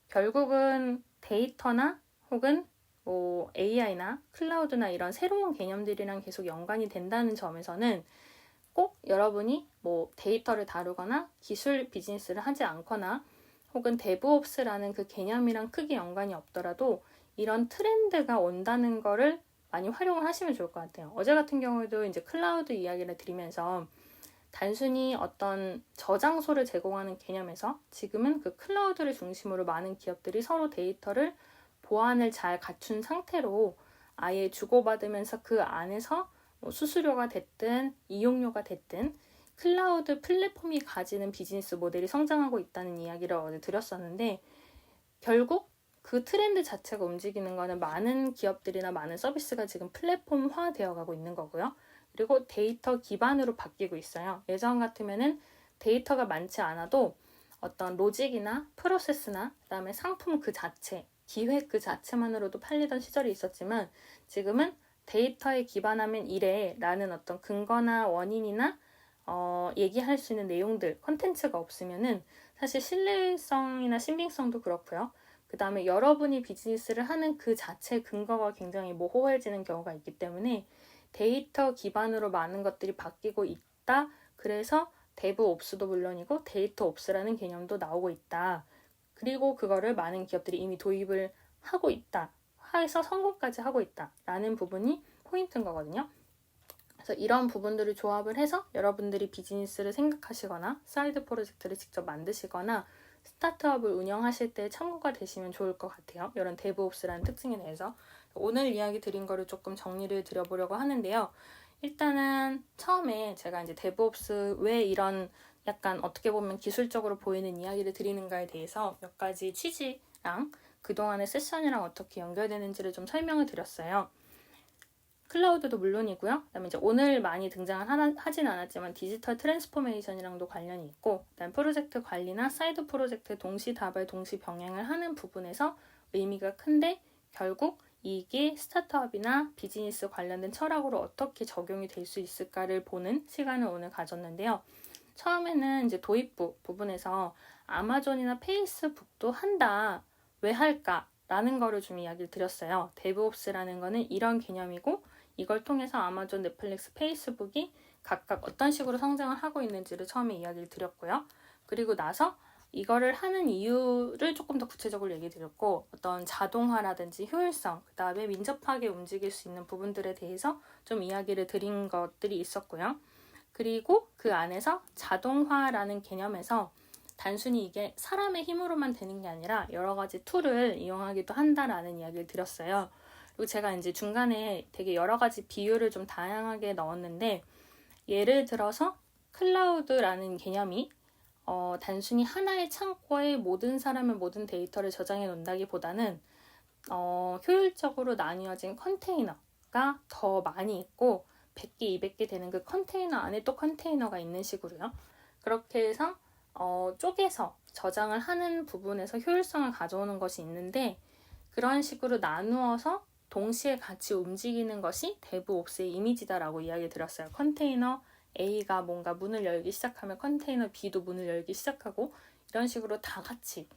결국은 데이터나 혹은 뭐 AI나 클라우드나 이런 새로운 개념들이랑 계속 연관이 된다는 점에서는 꼭 여러분이 뭐 데이터를 다루거나 기술 비즈니스를 하지 않거나 혹은 데브옵스라는 그 개념이랑 크게 연관이 없더라도 이런 트렌드가 온다는 거를 많이 활용을 하시면 좋을 것 같아요. 어제 같은 경우에도 이제 클라우드 이야기를 드리면서 단순히 어떤 저장소를 제공하는 개념에서 지금은 그 클라우드를 중심으로 많은 기업들이 서로 데이터를 보안을 잘 갖춘 상태로 아예 주고받으면서 그 안에서 뭐 수수료가 됐든 이용료가 됐든 클라우드 플랫폼이 가지는 비즈니스 모델이 성장하고 있다는 이야기를 어제 드렸었는데 결국 그 트렌드 자체가 움직이는 거는 많은 기업들이나 많은 서비스가 지금 플랫폼화 되어 가고 있는 거고요. 그리고 데이터 기반으로 바뀌고 있어요. 예전 같으면은 데이터가 많지 않아도 어떤 로직이나 프로세스나 그다음에 상품 그 자체, 기획 그 자체만으로도 팔리던 시절이 있었지만 지금은 데이터에 기반하면 이래라는 어떤 근거나 원인이나 얘기할 수 있는 내용들, 컨텐츠가 없으면은 사실 신뢰성이나 신빙성도 그렇고요. 그 다음에 여러분이 비즈니스를 하는 그 자체 근거가 굉장히 모호해지는 경우가 있기 때문에 데이터 기반으로 많은 것들이 바뀌고 있다. 그래서 데브옵스도 물론이고 데이터옵스라는 개념도 나오고 있다. 그리고 그거를 많은 기업들이 이미 도입을 하고 있다. 해서 성공까지 하고 있다. 라는 부분이 포인트인 거거든요. 그래서 이런 부분들을 조합을 해서 여러분들이 비즈니스를 생각하시거나 사이드 프로젝트를 직접 만드시거나 스타트업을 운영하실 때 참고가 되시면 좋을 것 같아요. 이런 데브옵스라는 특징에 대해서 오늘 이야기 드린 거를 조금 정리를 드려보려고 하는데요. 일단은 처음에 제가 이제 데브옵스 왜 이런 약간 어떻게 보면 기술적으로 보이는 이야기를 드리는가에 대해서 몇 가지 취지랑 그동안의 세션이랑 어떻게 연결되는지를 좀 설명을 드렸어요. 클라우드도 물론이고요. 그다음에 이제 오늘 많이 등장을 하진 않았지만 디지털 트랜스포메이션이랑도 관련이 있고, 그다음 프로젝트 관리나 사이드 프로젝트 동시다발 동시병행을 하는 부분에서 의미가 큰데 결국 이게 스타트업이나 비즈니스 관련된 철학으로 어떻게 적용이 될 수 있을까를 보는 시간을 오늘 가졌는데요. 처음에는 이제 도입부 부분에서 아마존이나 페이스북도 한다. 왜 할까? 라는 거를 좀 이야기를 드렸어요. 데브옵스라는 거는 이런 개념이고 이걸 통해서 아마존, 넷플릭스, 페이스북이 각각 어떤 식으로 성장을 하고 있는지를 처음에 이야기를 드렸고요. 그리고 나서 이거를 하는 이유를 조금 더 구체적으로 얘기 드렸고 어떤 자동화라든지 효율성, 그 다음에 민첩하게 움직일 수 있는 부분들에 대해서 좀 이야기를 드린 것들이 있었고요. 그리고 그 안에서 자동화라는 개념에서 단순히 이게 사람의 힘으로만 되는 게 아니라 여러 가지 툴을 이용하기도 한다라는 이야기를 드렸어요. 그리고 제가 이제 중간에 되게 여러 가지 비유를 좀 다양하게 넣었는데 예를 들어서 클라우드라는 개념이 단순히 하나의 창고에 모든 사람의 모든 데이터를 저장해 놓는다기보다는 효율적으로 나뉘어진 컨테이너가 더 많이 있고 100개, 200개 되는 그 컨테이너 안에 또 컨테이너가 있는 식으로요. 그렇게 해서 쪼개서 저장을 하는 부분에서 효율성을 가져오는 것이 있는데 그런 식으로 나누어서 동시에 같이 움직이는 것이 데브옵스의 이미지다라고 이야기 드렸어요. 컨테이너 A가 뭔가 문을 열기 시작하면 컨테이너 B도 문을 열기 시작하고 이런 식으로 다 같이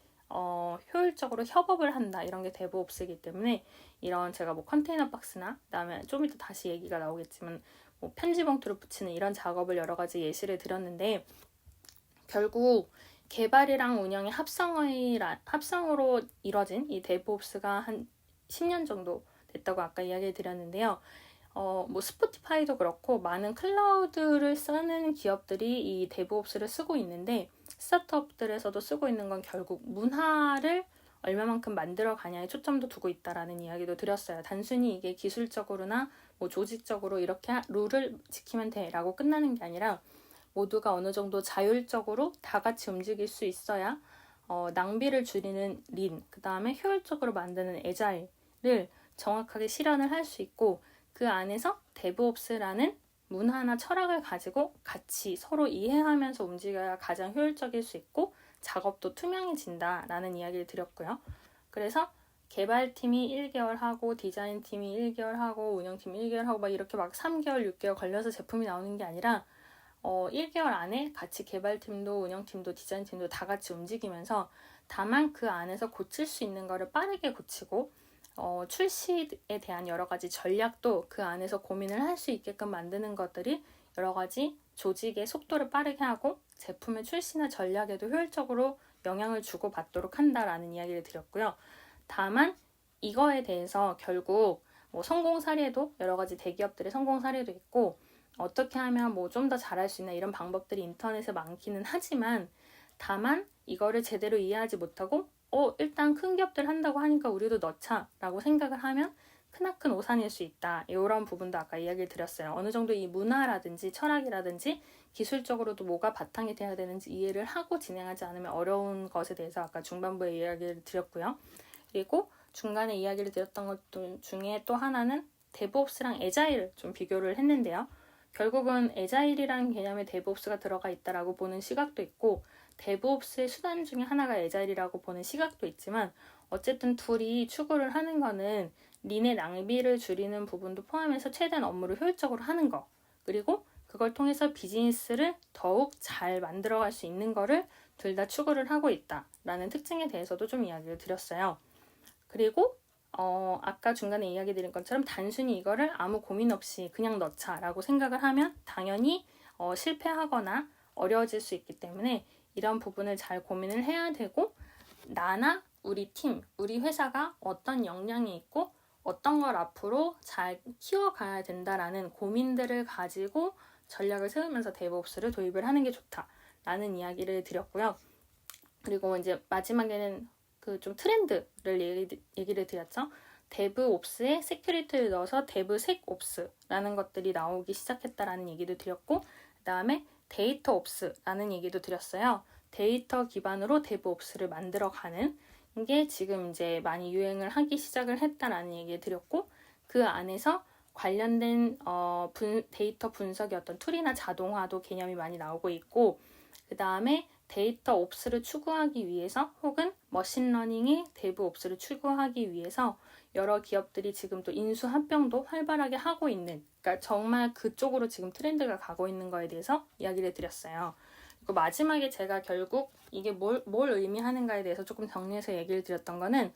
효율적으로 협업을 한다. 이런 게 데브옵스이기 때문에 이런 제가 뭐 컨테이너 박스나 그다음에 좀 이따 다시 얘기가 나오겠지만 뭐 편지 봉투를 붙이는 이런 작업을 여러 가지 예시를 드렸는데 결국 개발이랑 운영의 합성으로 이뤄진 이 데브옵스가 한 10년 정도 됐다고 아까 이야기 드렸는데요. 뭐 스포티파이도 그렇고 많은 클라우드를 쓰는 기업들이 이 데브옵스를 쓰고 있는데 스타트업들에서도 쓰고 있는 건 결국 문화를 얼마만큼 만들어 가냐에 초점도 두고 있다라는 이야기도 드렸어요. 단순히 이게 기술적으로나 뭐 조직적으로 이렇게 룰을 지키면 돼라고 끝나는 게 아니라 모두가 어느 정도 자율적으로 다 같이 움직일 수 있어야 낭비를 줄이는 린, 그 다음에 효율적으로 만드는 애자일을 정확하게 실현을 할 수 있고 그 안에서 데브옵스라는 문화나 철학을 가지고 같이 서로 이해하면서 움직여야 가장 효율적일 수 있고 작업도 투명해진다라는 이야기를 드렸고요. 그래서 개발팀이 1개월 하고 디자인팀이 1개월 하고 운영팀이 1개월 하고 막 이렇게 막 3개월, 6개월 걸려서 제품이 나오는 게 아니라 1개월 안에 같이 개발팀도 운영팀도 디자인팀도 다 같이 움직이면서 다만 그 안에서 고칠 수 있는 거를 빠르게 고치고 출시에 대한 여러 가지 전략도 그 안에서 고민을 할 수 있게끔 만드는 것들이 여러 가지 조직의 속도를 빠르게 하고 제품의 출시나 전략에도 효율적으로 영향을 주고받도록 한다라는 이야기를 드렸고요. 다만 이거에 대해서 결국 뭐 성공 사례도 여러 가지 대기업들의 성공 사례도 있고 어떻게 하면 뭐 좀 더 잘할 수 있나 이런 방법들이 인터넷에 많기는 하지만 다만 이거를 제대로 이해하지 못하고 일단 큰 기업들 한다고 하니까 우리도 넣자 라고 생각을 하면 크나큰 오산일 수 있다. 이런 부분도 아까 이야기를 드렸어요. 어느 정도 이 문화라든지 철학이라든지 기술적으로도 뭐가 바탕이 돼야 되는지 이해를 하고 진행하지 않으면 어려운 것에 대해서 아까 중반부에 이야기를 드렸고요. 그리고 중간에 이야기를 드렸던 것 중에 또 하나는 데브옵스랑 애자일을 좀 비교를 했는데요. 결국은 애자일이라는 개념에 데브옵스가 들어가 있다라고 보는 시각도 있고 데브옵스의 수단 중에 하나가 애자일이라고 보는 시각도 있지만 어쨌든 둘이 추구를 하는 거는 린의 낭비를 줄이는 부분도 포함해서 최대한 업무를 효율적으로 하는 거 그리고 그걸 통해서 비즈니스를 더욱 잘 만들어갈 수 있는 거를 둘 다 추구를 하고 있다라는 특징에 대해서도 좀 이야기를 드렸어요. 그리고 아까 중간에 이야기 드린 것처럼 단순히 이거를 아무 고민 없이 그냥 넣자라고 생각을 하면 당연히 실패하거나 어려워질 수 있기 때문에 이런 부분을 잘 고민을 해야 되고 나나 우리 팀, 우리 회사가 어떤 역량이 있고 어떤 걸 앞으로 잘 키워가야 된다라는 고민들을 가지고 전략을 세우면서 데브옵스를 도입을 하는 게 좋다라는 이야기를 드렸고요. 그리고 이제 마지막에는 그 좀 트렌드를 얘기를 드렸죠. 데브옵스에 세큐리티를 넣어서 데브섹옵스라는 것들이 나오기 시작했다라는 얘기도 드렸고 그 다음에 데이터옵스라는 얘기도 드렸어요. 데이터 기반으로 데브옵스를 만들어가는 게 지금 이제 많이 유행을 하기 시작을 했다라는 얘기를 드렸고 그 안에서 관련된 데이터 분석의 어떤 툴이나 자동화도 개념이 많이 나오고 있고 그 다음에 데이터 옵스를 추구하기 위해서 혹은 머신러닝의 데브옵스를 추구하기 위해서 여러 기업들이 지금 또 인수합병도 활발하게 하고 있는 그러니까 정말 그쪽으로 지금 트렌드가 가고 있는 거에 대해서 이야기를 드렸어요. 그리고 마지막에 제가 결국 이게 뭘 의미하는가에 대해서 조금 정리해서 얘기를 드렸던 거는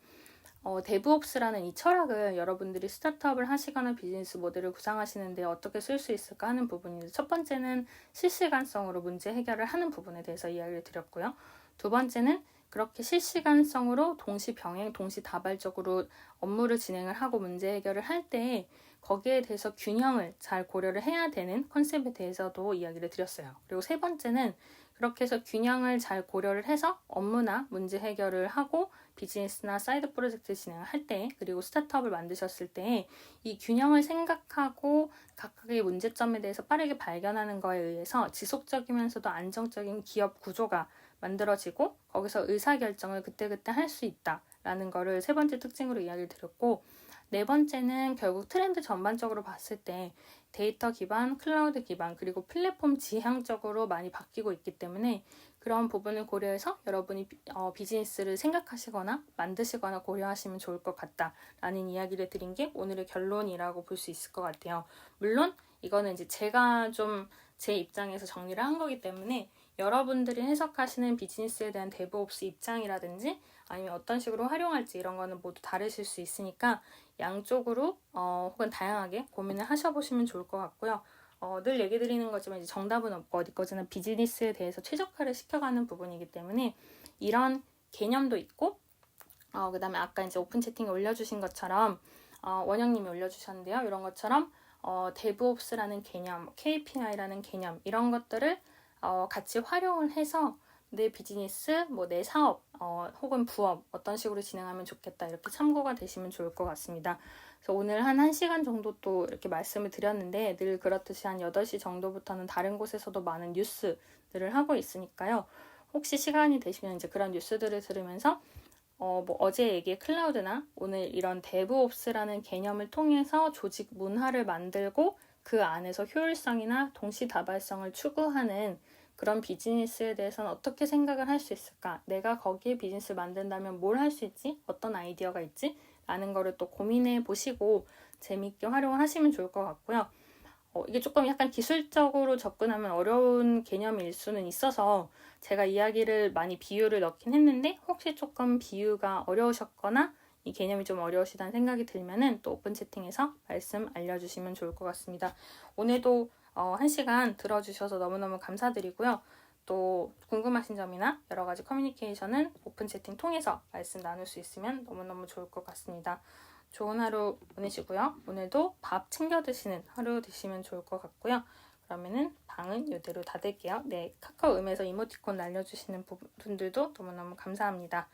데브옵스라는 이 철학을 여러분들이 스타트업을 하시거나 비즈니스 모델을 구상하시는데 어떻게 쓸 수 있을까 하는 부분인데 첫 번째는 실시간성으로 문제 해결을 하는 부분에 대해서 이야기를 드렸고요. 두 번째는 그렇게 실시간성으로 동시병행, 동시다발적으로 업무를 진행을 하고 문제 해결을 할 때 거기에 대해서 균형을 잘 고려를 해야 되는 컨셉에 대해서도 이야기를 드렸어요. 그리고 세 번째는 그렇게 해서 균형을 잘 고려를 해서 업무나 문제 해결을 하고 비즈니스나 사이드 프로젝트 진행을 할 때 그리고 스타트업을 만드셨을 때 이 균형을 생각하고 각각의 문제점에 대해서 빠르게 발견하는 거에 의해서 지속적이면서도 안정적인 기업 구조가 만들어지고 거기서 의사결정을 그때그때 할 수 있다라는 거를 세 번째 특징으로 이야기를 드렸고 네 번째는 결국 트렌드 전반적으로 봤을 때 데이터 기반, 클라우드 기반, 그리고 플랫폼 지향적으로 많이 바뀌고 있기 때문에 그런 부분을 고려해서 여러분이 비즈니스를 생각하시거나 만드시거나 고려하시면 좋을 것 같다라는 이야기를 드린 게 오늘의 결론이라고 볼 수 있을 것 같아요. 물론 이거는 이제 제가 좀 제 입장에서 정리를 한 거기 때문에 여러분들이 해석하시는 비즈니스에 대한 데브옵스 입장이라든지 아니면 어떤 식으로 활용할지 이런 거는 모두 다르실 수 있으니까 양쪽으로 혹은 다양하게 고민을 하셔보시면 좋을 것 같고요. 늘 얘기 드리는 거지만 이제 정답은 없고 어디 거지나 비즈니스에 대해서 최적화를 시켜가는 부분이기 때문에 이런 개념도 있고 그 다음에 아까 이제 오픈 채팅에 올려주신 것처럼 원영님이 올려주셨는데요. 이런 것처럼 데브옵스라는 개념, KPI라는 개념 이런 것들을 같이 활용을 해서 내 비즈니스, 뭐 내 사업, 혹은 부업 어떤 식으로 진행하면 좋겠다 이렇게 참고가 되시면 좋을 것 같습니다. 그래서 오늘 한 1시간 정도 또 이렇게 말씀을 드렸는데 늘 그렇듯이 한 8시 정도부터는 다른 곳에서도 많은 뉴스들을 하고 있으니까요. 혹시 시간이 되시면 이제 그런 뉴스들을 들으면서 뭐 어제 얘기의 클라우드나 오늘 이런 데브옵스라는 개념을 통해서 조직 문화를 만들고 그 안에서 효율성이나 동시다발성을 추구하는 그런 비즈니스에 대해서는 어떻게 생각을 할 수 있을까? 내가 거기에 비즈니스를 만든다면 뭘 할 수 있지? 어떤 아이디어가 있지? 라는 거를 또 고민해 보시고 재미있게 활용을 하시면 좋을 것 같고요. 이게 조금 약간 기술적으로 접근하면 어려운 개념일 수는 있어서 제가 이야기를 많이 비유를 넣긴 했는데 혹시 조금 비유가 어려우셨거나 이 개념이 좀 어려우시다는 생각이 들면은 또 오픈 채팅에서 말씀 알려주시면 좋을 것 같습니다. 오늘도 1시간 들어주셔서 너무너무 감사드리고요. 또 궁금하신 점이나 여러 가지 커뮤니케이션은 오픈 채팅 통해서 말씀 나눌 수 있으면 너무너무 좋을 것 같습니다. 좋은 하루 보내시고요. 오늘도 밥 챙겨 드시는 하루 되시면 좋을 것 같고요. 그러면은 방은 이대로 닫을게요. 네, 카카오음에서 이모티콘 날려주시는 분들도 너무너무 감사합니다.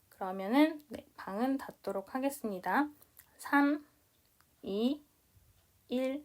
그러면은 네, 방은 닫도록 하겠습니다. 3, 2, 1